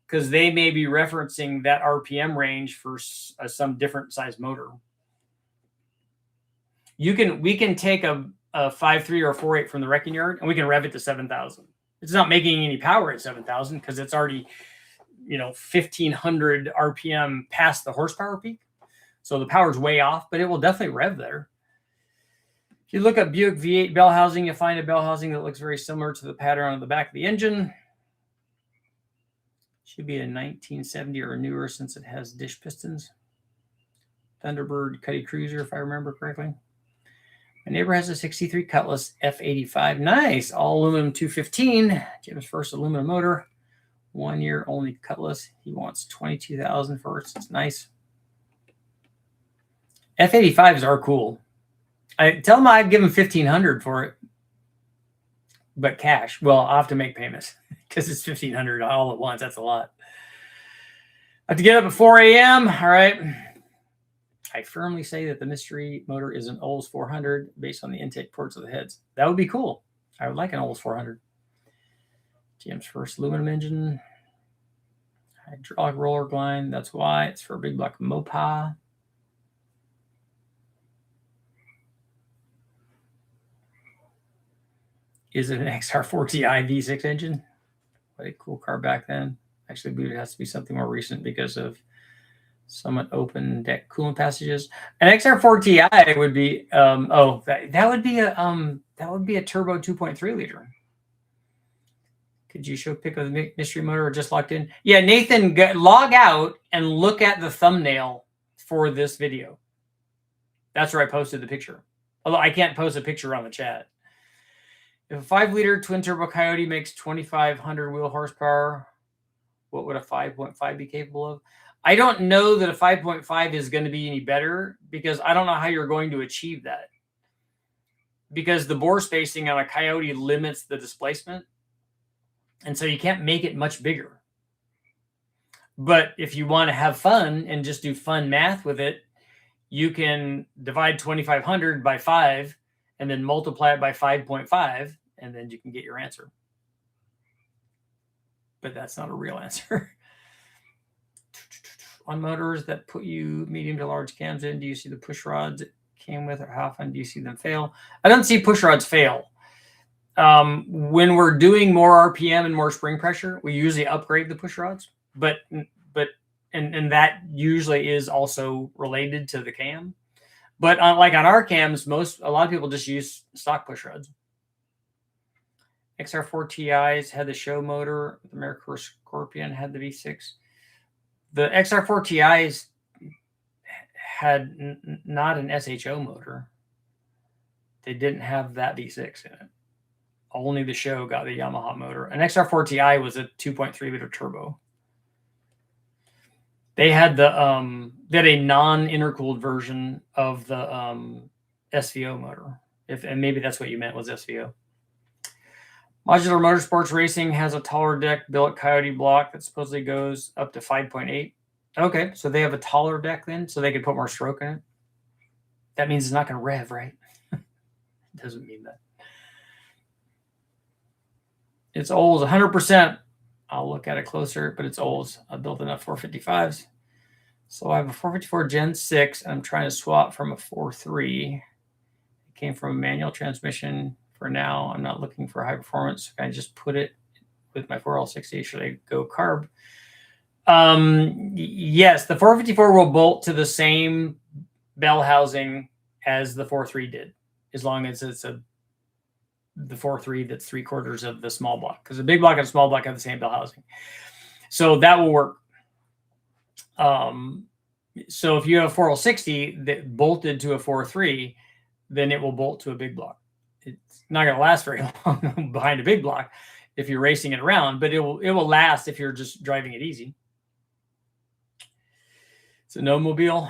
Speaker 1: because they may be referencing that RPM range for some different size motor. We can take a 5.3 or a 4.8 from the wrecking yard and we can rev it to 7,000. It's not making any power at 7,000 because it's already 1,500 RPM past the horsepower peak. So the power's way off, but it will definitely rev there. If you look at Buick V8 bell housing, you'll find a bell housing that looks very similar to the pattern on the back of the engine. Should be a 1970 or newer since it has dish pistons. Thunderbird Cuddy Cruiser, if I remember correctly. My neighbor has a 63 Cutlass F85. Nice. All aluminum 215. Jim's first aluminum motor. 1 year only Cutlass. He wants 22,000 for it. It's nice. F85s are cool. I tell him I'd give him 1,500 for it, but cash. Well, I'll have to make payments because it's 1,500 all at once. That's a lot. I have to get up at 4 a.m. All right. I firmly say that the mystery motor is an Olds 400 based on the intake ports of the heads. That would be cool. I would like an Olds 400. Jim's first aluminum engine. Hydraulic roller blind. That's why. It's for a big block Mopa. Is it an XR4TI V6 engine? What a cool car back then. Actually, I believe it has to be something more recent because of somewhat open deck coolant passages. An XR4TI would be that would be a turbo 2.3 liter. Could you show a pic of the mystery motor or just locked in? Yeah, Nathan, log out and look at the thumbnail for this video. That's where I posted the picture. Although I can't post a picture on the chat. If a 5-liter twin turbo Coyote makes 2,500 wheel horsepower, what would a 5.5 be capable of? I don't know that a 5.5 is going to be any better because I don't know how you're going to achieve that. Because the bore spacing on a Coyote limits the displacement. And so you can't make it much bigger. But if you want to have fun and just do fun math with it, you can divide 2,500 by 5 and then multiply it by 5.5, and then you can get your answer. But that's not a real answer. On motors that put you medium to large cams in, do you see the push rods it came with, or how often do you see them fail? I don't see push rods fail. When we're doing more RPM and more spring pressure, we usually upgrade the push rods, but that usually is also related to the cam. But like on our cams, a lot of people just use stock push rods. XR4TIs had the show motor. The AmeriCorps Scorpion had the V6. The XR4TIs had not an SHO motor. They didn't have that V6 in it. Only the show got the Yamaha motor. An XR4 Ti was a 2.3 liter turbo. They had the they had a non-intercooled version of the SVO motor. And maybe that's what you meant was SVO. Modular Motorsports Racing has a taller deck Billet Coyote block that supposedly goes up to 5.8. Okay, so they have a taller deck then, so they could put more stroke in it. That means it's not going to rev, right? It doesn't mean that. It's Olds 100%. I'll look at it closer, but it's Olds. I built enough 455s. So I have a 454 Gen 6, and I'm trying to swap from a 4.3. It came from a manual transmission. For now, I'm not looking for high performance. I just put it with my 4L60. Should I go carb? Yes, the 454 will bolt to the same bell housing as the 4.3 did, as long as it's the 4.3 that's 3/4 of the small block, because the big block and the small block have the same bell housing. So that will work. So if you have a 4L60 that bolted to a 4.3, then it will bolt to a big block. It's not going to last very long behind a big block if you're racing it around, but it will last if you're just driving it easy. It's a no mobile,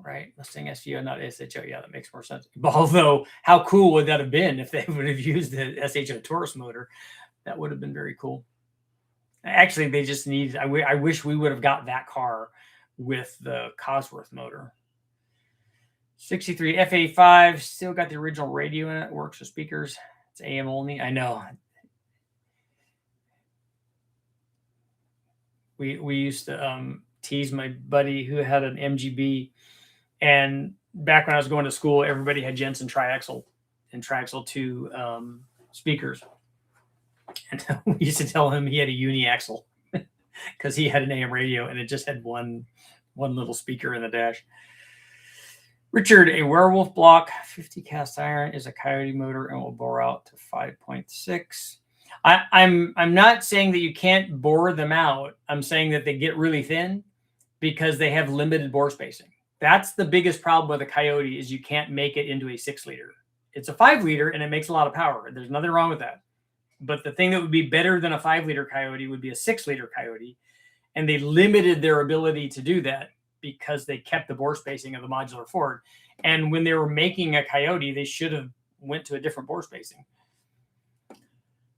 Speaker 1: right? Mustang SVO, not SHO. Yeah, that makes more sense. Although, how cool would that have been if they would have used the SHO Taurus motor? That would have been very cool. Actually, they just need. I wish we would have got that car with the Cosworth motor. 63 F85, still got the original radio in it. Works with speakers. It's AM only. I know. We used to tease my buddy who had an MGB, and back when I was going to school, everybody had Jensen triaxle and triaxle 2 speakers, and we used to tell him he had a uniaxle because he had an AM radio and it just had one little speaker in the dash. Richard, a Werewolf block 50 cast iron is a Coyote motor and will bore out to 5.6. I'm not saying that you can't bore them out. I'm saying that they get really thin because they have limited bore spacing. That's the biggest problem with a Coyote, is you can't make it into a 6-liter. It's a 5-liter and it makes a lot of power. There's nothing wrong with that. But the thing that would be better than a 5-liter Coyote would be a 6-liter Coyote. And they limited their ability to do that because they kept the bore spacing of the modular Ford. And when they were making a Coyote, they should have went to a different bore spacing.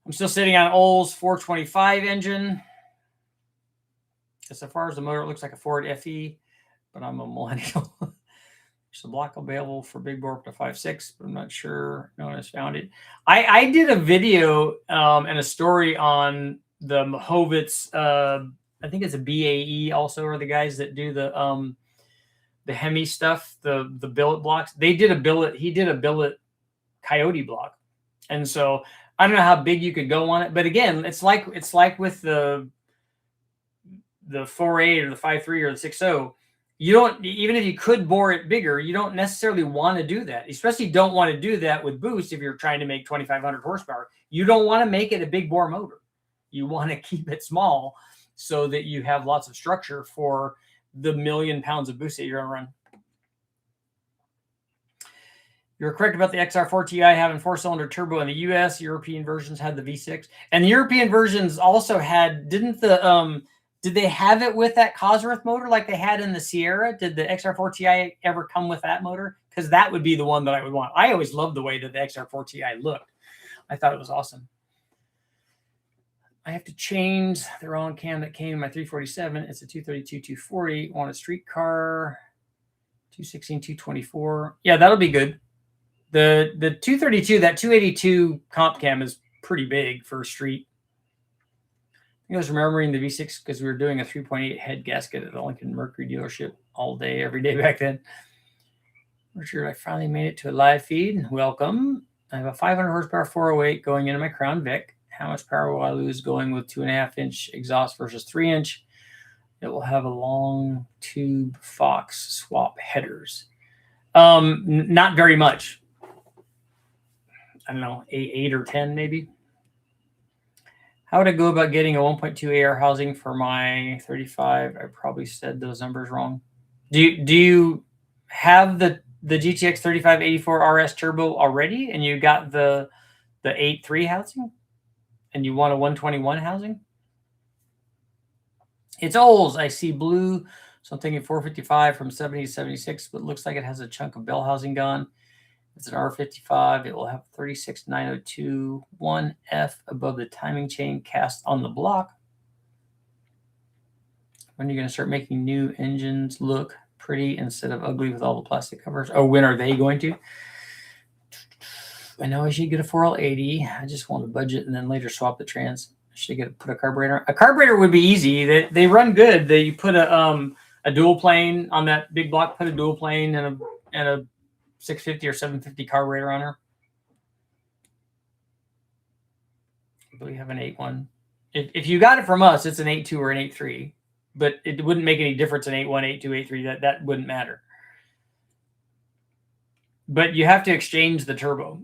Speaker 1: I'm still sitting on Olds 425 engine. As far as the motor, it looks like a Ford FE, but I'm a millennial. There's a block available for big bore up to 5.6, but I'm not sure no one has found it. I did a video and a story on the Mahovitz, I think it's a BAE also, are the guys that do the Hemi stuff, the billet blocks. They did a billet. He did a billet Coyote block, and so I don't know how big you could go on it. But again, it's like with the 4.8 or the 5.3 or the 6.0. You don't, even if you could bore it bigger, you don't necessarily want to do that. Especially don't want to do that with boost if you're trying to make 2,500 horsepower. You don't want to make it a big bore motor. You want to keep it small so that you have lots of structure for the 1,000,000 pounds of boost that you're going to run. You're correct about the XR4 Ti having 4-cylinder turbo in the US. European versions had the V6. And the European versions also had, did they have it with that Cosworth motor like they had in the Sierra? Did the XR4 Ti ever come with that motor? Because that would be the one that I would want. I always loved the way that the XR4 Ti looked. I thought it was awesome. I have to change the wrong cam that came in my 347. It's a 232, 240. Want a street car, 216, 224. Yeah, that'll be good. The 232, that 282 comp cam is pretty big for a street. I was remembering the V6 because we were doing a 3.8 head gasket at the Lincoln Mercury dealership all day, every day back then. Richard, I finally made it to a live feed. Welcome. I have a 500 horsepower 408 going into my Crown Vic. How much power will I lose going with 2.5-inch exhaust versus 3-inch? It will have a long tube Fox swap headers. Not very much. I don't know, 8 or 10 maybe. How would I go about getting a 1.2 AR housing for my 35? I probably said those numbers wrong. Do you have the GTX 3584 RS Turbo already, and you got the 8.3 housing, and you want a 121 housing? It's old. I see blue, so I'm thinking 455 from 70 to 76, but it looks like it has a chunk of bell housing gone. It's an R55. It will have 36902 1F above the timing chain cast on the block. When are you going to start making new engines look pretty instead of ugly with all the plastic covers? Oh, when are they going to? I know I should get a 4L80. I just want to budget and then later swap the trans. Should I put a carburetor? A carburetor would be easy. They run good. You put a dual plane on that big block. Put a dual plane and a 650 or 750 carburetor on her. I believe you have an 8.1. If you got it from us, it's an 8.2 or an 8.3. But it wouldn't make any difference in 8.1, 8.2, 8.3. That wouldn't matter. But you have to exchange the turbo.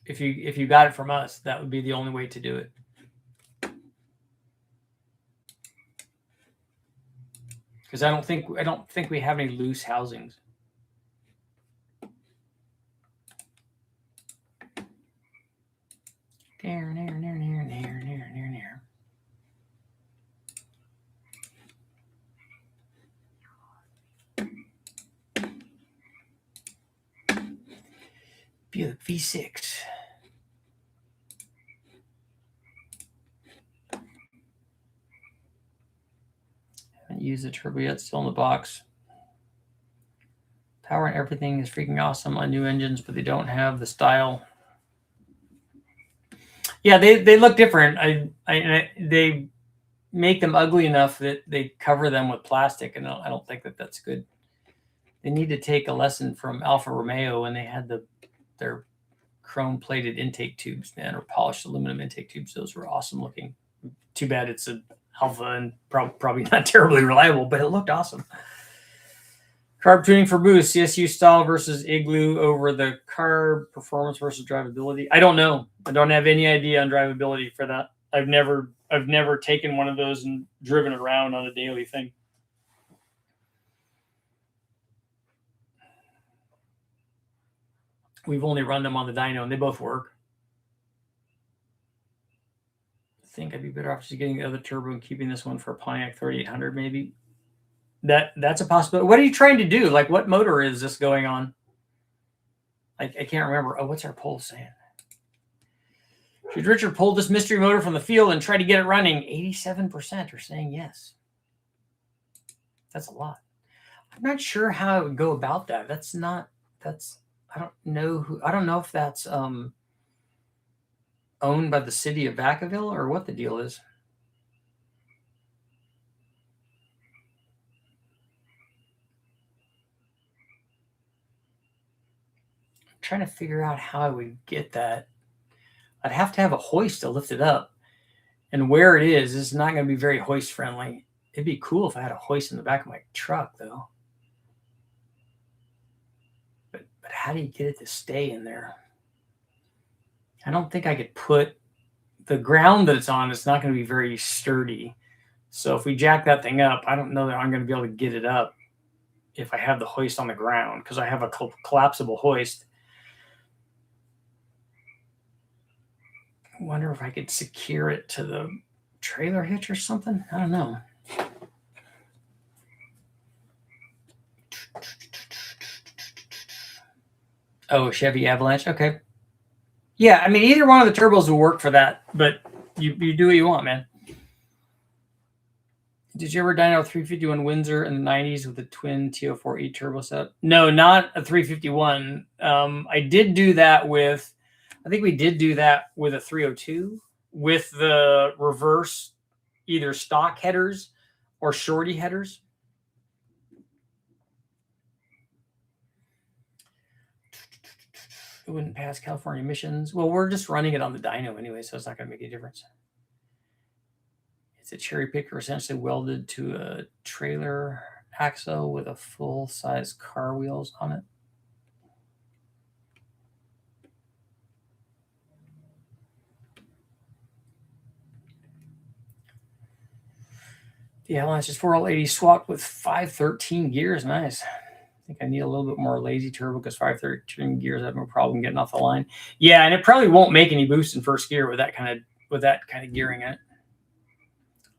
Speaker 1: If you got it from us, that would be the only way to do it. Because I don't think we have any loose housings. Near. Buick V6. Haven't used the turbo yet, still in the box. Power and everything is freaking awesome on new engines, but they don't have the style. Yeah, they look different. They make them ugly enough that they cover them with plastic, and I don't think that's good. They need to take a lesson from Alfa Romeo when they had their chrome-plated intake tubes, man, or polished aluminum intake tubes. Those were awesome looking. Too bad it's an Alfa and probably not terribly reliable, but it looked awesome. Carb tuning for boost, CSU style versus Igloo over the carb, performance versus drivability. I don't know. I don't have any idea on drivability for that. I've never taken one of those and driven around on a daily thing. We've only run them on the dyno, and they both work. I think I'd be better off just getting the other turbo and keeping this one for a Pontiac 3800 maybe. That's a possibility. What are you trying to do? Like, what motor is this going on? I can't remember. Oh, what's our poll saying? Should Richard pull this mystery motor from the field and try to get it running? 87% are saying yes. That's a lot. I'm not sure how I would go about that. I don't know if that's owned by the city of Vacaville or what the deal is. I'm trying to figure out how I would get that. I'd have to have a hoist to lift it up. And where it is, it's not going to be very hoist friendly. It'd be cool if I had a hoist in the back of my truck, though. But how do you get it to stay in there? I don't think I could put the ground that it's on. It's not going to be very sturdy. So if we jack that thing up, I don't know that I'm going to be able to get it up if I have the hoist on the ground, because I have a collapsible hoist. I wonder if I could secure it to the trailer hitch or something. I don't know. Oh, Chevy Avalanche. Okay. Yeah, I mean, either one of the turbos will work for that, but you do what you want, man. Did you ever dyno 351 Windsor in the 90s with a twin TO4E turbo setup? No, not a 351. I did do that with, I think we did do that with a 302 with the reverse, either stock headers or shorty headers. It wouldn't pass California emissions. Well, we're just running it on the dyno anyway, so it's not going to make any difference. It's a cherry picker essentially welded to a trailer axle with a full-size car wheels on it. The Avalanche is 4L80 swapped with 513 gears. Nice. I think I need a little bit more lazy turbo because 513 gears I have no problem getting off the line. Yeah, and it probably won't make any boost in first gear with that kind of gearing in it.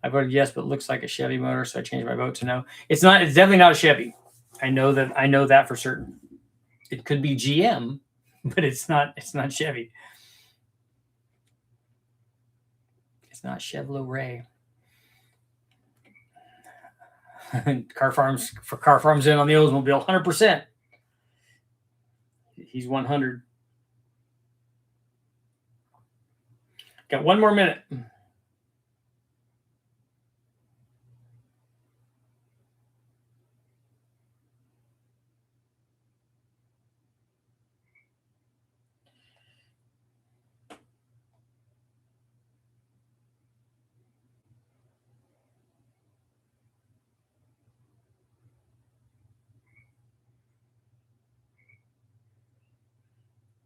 Speaker 1: I voted yes, but it looks like a Chevy motor, so I changed my vote to no. It's not. It's definitely not a Chevy. I know that for certain. It could be GM, but it's not. It's not Chevy. It's not Chevrolet. Car Farms in on the Oldsmobile, 100%. He's 100. Got one more minute.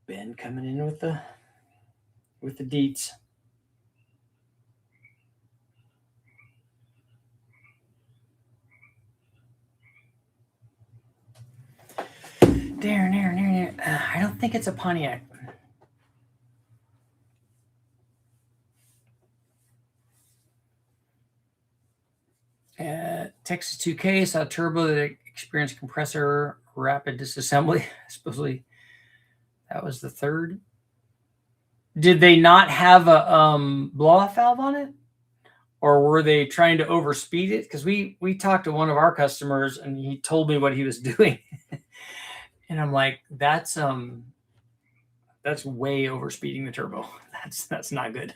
Speaker 1: Ben coming in with the deets. There. I don't think it's a Pontiac. Texas 2K saw turbo that experienced compressor rapid disassembly. Supposedly that was the third. Did they not have a blow-off valve on it? Or were they trying to overspeed it? Because we talked to one of our customers and he told me what he was doing. And I'm like, that's way overspeeding the turbo. That's not good.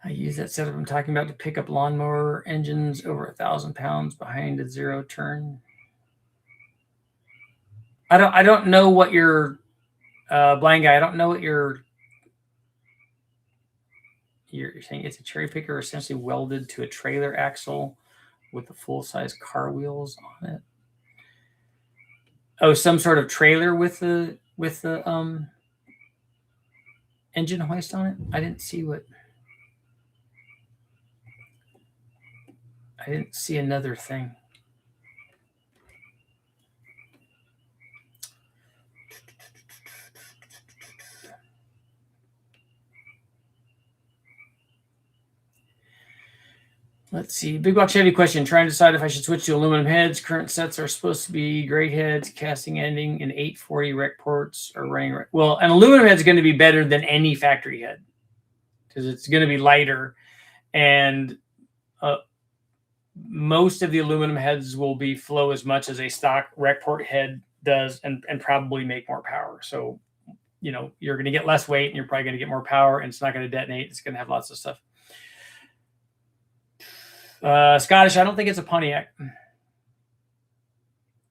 Speaker 1: I use that setup I'm talking about to pick up lawnmower engines over 1,000 pounds behind a zero turn. I don't know what your blind guy. I don't know what you're saying. It's a cherry picker essentially welded to a trailer axle with the full size car wheels on it. Oh, some sort of trailer with the engine hoist on it. I didn't see what. I didn't see another thing. Let's see. Big Box Chevy question. Trying to decide if I should switch to aluminum heads. Current sets are supposed to be great heads, casting ending, and 840 rec ports are running. Well, an aluminum head is going to be better than any factory head because it's going to be lighter, and most of the aluminum heads will be flow as much as a stock rec port head does, and probably make more power. So, you're going to get less weight, and you're probably going to get more power, and it's not going to detonate. It's going to have lots of stuff. Scottish, I don't think it's a Pontiac.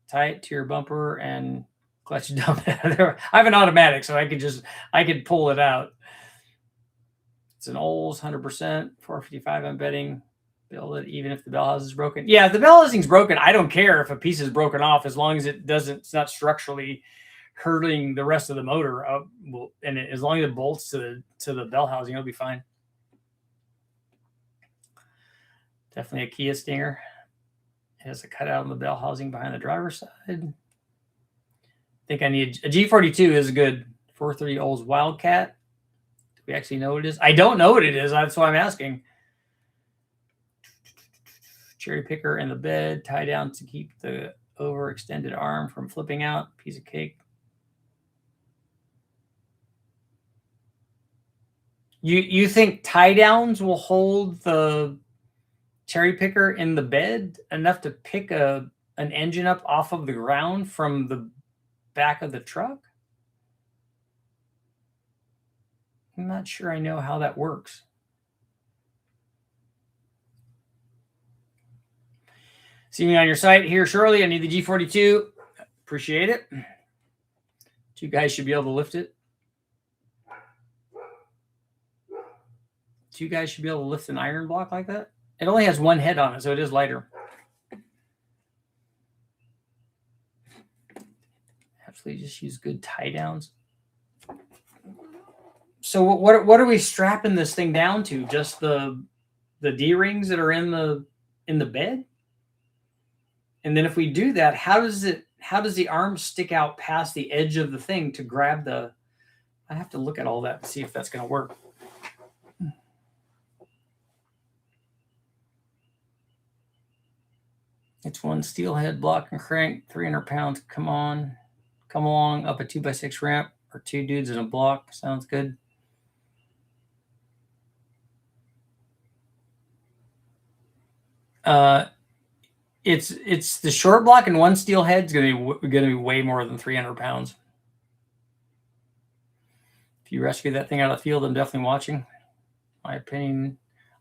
Speaker 1: Tie it to your bumper and clutch dump it. I have an automatic, so I could pull it out. It's an Olds 100%, 455. I'm betting. Build it even if the bell housing is broken. Yeah, if the bell housing is broken, I don't care if a piece is broken off as long as it's not structurally hurting the rest of the motor. And as long as it bolts to the bell housing, it'll be fine. Definitely a Kia Stinger. It has a cutout on the bell housing behind the driver's side. I think I need a G42 is good. 430 Olds Wildcat. Do we actually know what it is? I don't know what it is. That's why I'm asking. Cherry picker in the bed, tie down to keep the overextended arm from flipping out. Piece of cake. You think tie downs will hold the cherry picker in the bed enough to pick an engine up off of the ground from the back of the truck? I'm not sure I know how that works. See me on your site here shortly. I need the G42. Appreciate it. Two guys should be able to lift it. Two guys should be able to lift an iron block like that. It only has one head on it, so it is lighter. Absolutely just use good tie downs. So what are we strapping this thing down to? Just the D-rings that are in the bed? And then if we do that, how does the arm stick out past the edge of the thing to grab the? I have to look at all that to see if that's going to work. It's one steel head block and crank, 300 pounds. Come on, come along up a 2x6 ramp or 2 dudes in a block. Sounds good. It's the short block and one steel head is going to be way more than 300 pounds. If you rescue that thing out of the field, I'm definitely watching. My opinion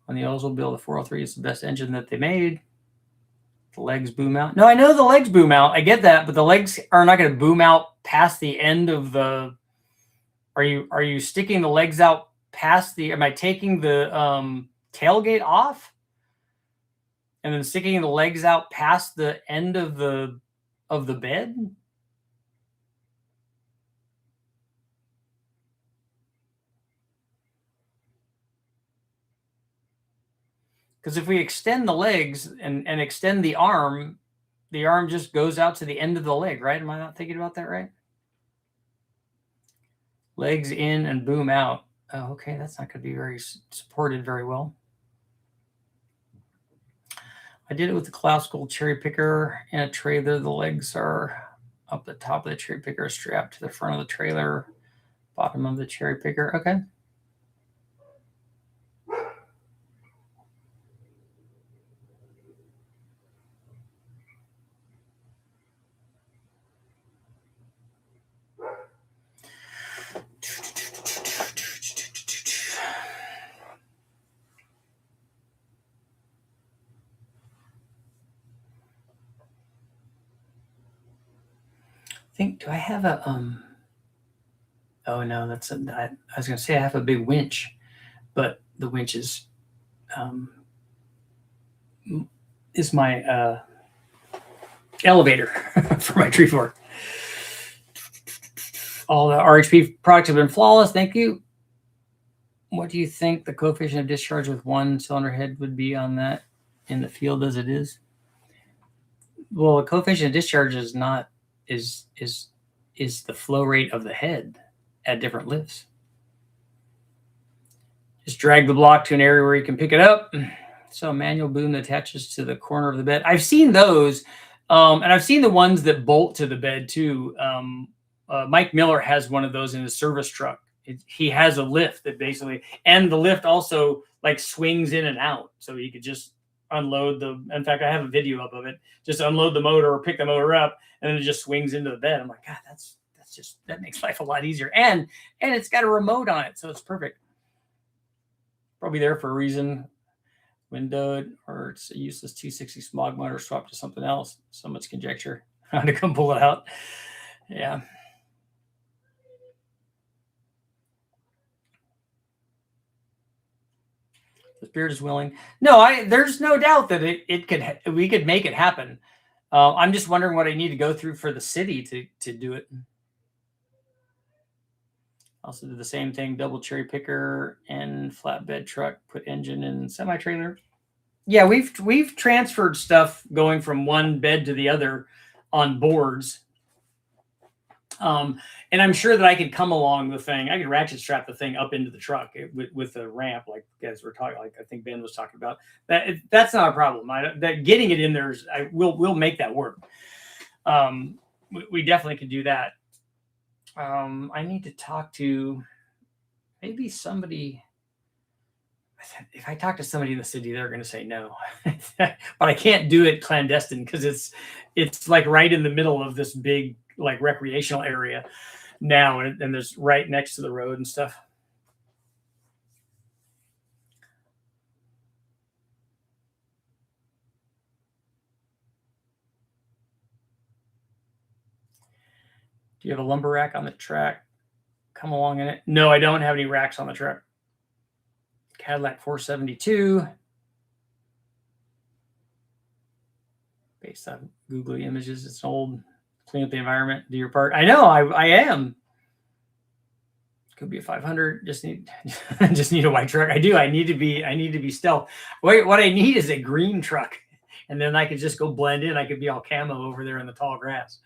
Speaker 1: on the Oldsmobile, the 403 is the best engine that they made. The legs boom out. No, I know the legs boom out. I get that, but the legs are not going to boom out past the end of the. Are you sticking the legs out past the? Am I taking the tailgate off, and then sticking the legs out past the end of the bed? Because if we extend the legs and extend the arm just goes out to the end of the leg, right? Am I not thinking about that right? Legs in and boom out. Oh, okay, that's not going to be very supported very well. I did it with the classical cherry picker and a trailer. The legs are up the top of the cherry picker, strapped to the front of the trailer, bottom of the cherry picker. Okay. Do I have a oh no, I was gonna say I have a big winch, but the winch is my elevator for my tree fork. All the RHP products have been flawless. Thank you. What do you think the coefficient of discharge with one cylinder head would be on that in the field as it is? Well, the coefficient of discharge is not is the flow rate of the head at different lifts. Just drag the block to an area where you can pick it up. So a manual boom that attaches to the corner of the bed. I've seen those, and I've seen the ones that bolt to the bed too. Mike Miller has one of those in his service truck. He has a lift that basically, and the lift also like swings in and out. So you could just unload in fact, I have a video up of it. Just unload the motor or pick the motor up, and then it just swings into the bed. I'm like, God, that makes life a lot easier. And it's got a remote on it, so it's perfect. Probably there for a reason. Windowed, or it's a useless 260 smog motor swapped to something else. So much conjecture. How to come pull it out. Yeah. The spirit is willing. No, there's no doubt that we could make it happen. I'm just wondering what I need to go through for the city to do it. Also did the same thing, double cherry picker and flatbed truck, put engine in semi-trailer. Yeah, we've transferred stuff going from one bed to the other on boards. And I'm sure that I could come along the thing. I could ratchet strap the thing up into the truck with a ramp, like as we're talking, like I think Ben was talking about. That's not a problem. That getting it in there we'll make that work. We definitely could do that. I need to talk to maybe somebody. If I talk to somebody in the city, they're going to say no, but I can't do it clandestine because it's like right in the middle of this big like recreational area now, and there's right next to the road and stuff. Do you have a lumber rack on the track? Come along in it? No, I don't have any racks on the truck. Cadillac 472. Based on googly images, it's old. Clean up the environment, do your part. I know, I am. Could be a 500. Just need a white truck. I do. I need to be stealth. Wait, what I need is a green truck, and then I could just go blend in. I could be all camo over there in the tall grass.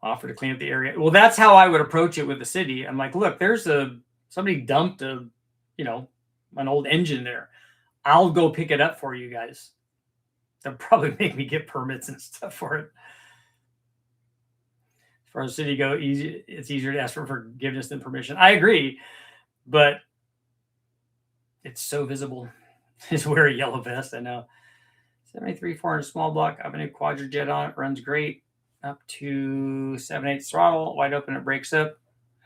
Speaker 1: Offer to clean up the area. Well, that's how I would approach it with the city. I'm like, look, there's somebody dumped an old engine there. I'll go pick it up for you guys. They'll probably make me get permits and stuff for it. As far as the city go, it's easier to ask for forgiveness than permission. I agree, but it's so visible. Just wear a yellow vest. I know. 73-400 small block. I have a new quadrijet on it. Runs great. Up to 7/8 throttle. Wide open, it breaks up.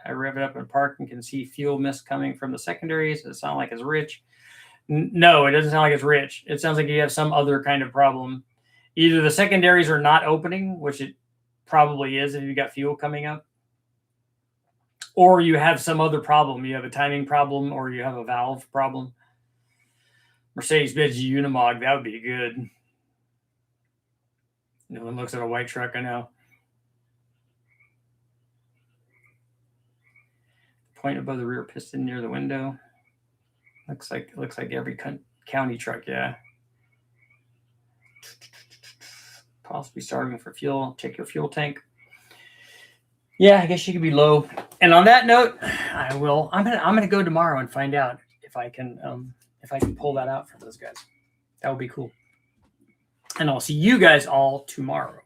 Speaker 1: I rev it up in park and can see fuel mist coming from the secondaries. It sounds like it's rich. No, it doesn't sound like it's rich. It sounds like you have some other kind of problem. Either the secondaries are not opening, which it probably is if you got fuel coming up, or you have some other problem. You have a timing problem, or you have a valve problem. Mercedes-Benz Unimog, that would be good. No one looks at a white truck, I know. Point above the rear piston near the window. Looks like every county truck, yeah. Possibly starving for fuel. Check your fuel tank. Yeah, I guess you could be low. And on that note, I'm gonna go tomorrow and find out if I can pull that out for those guys. That would be cool. And I'll see you guys all tomorrow.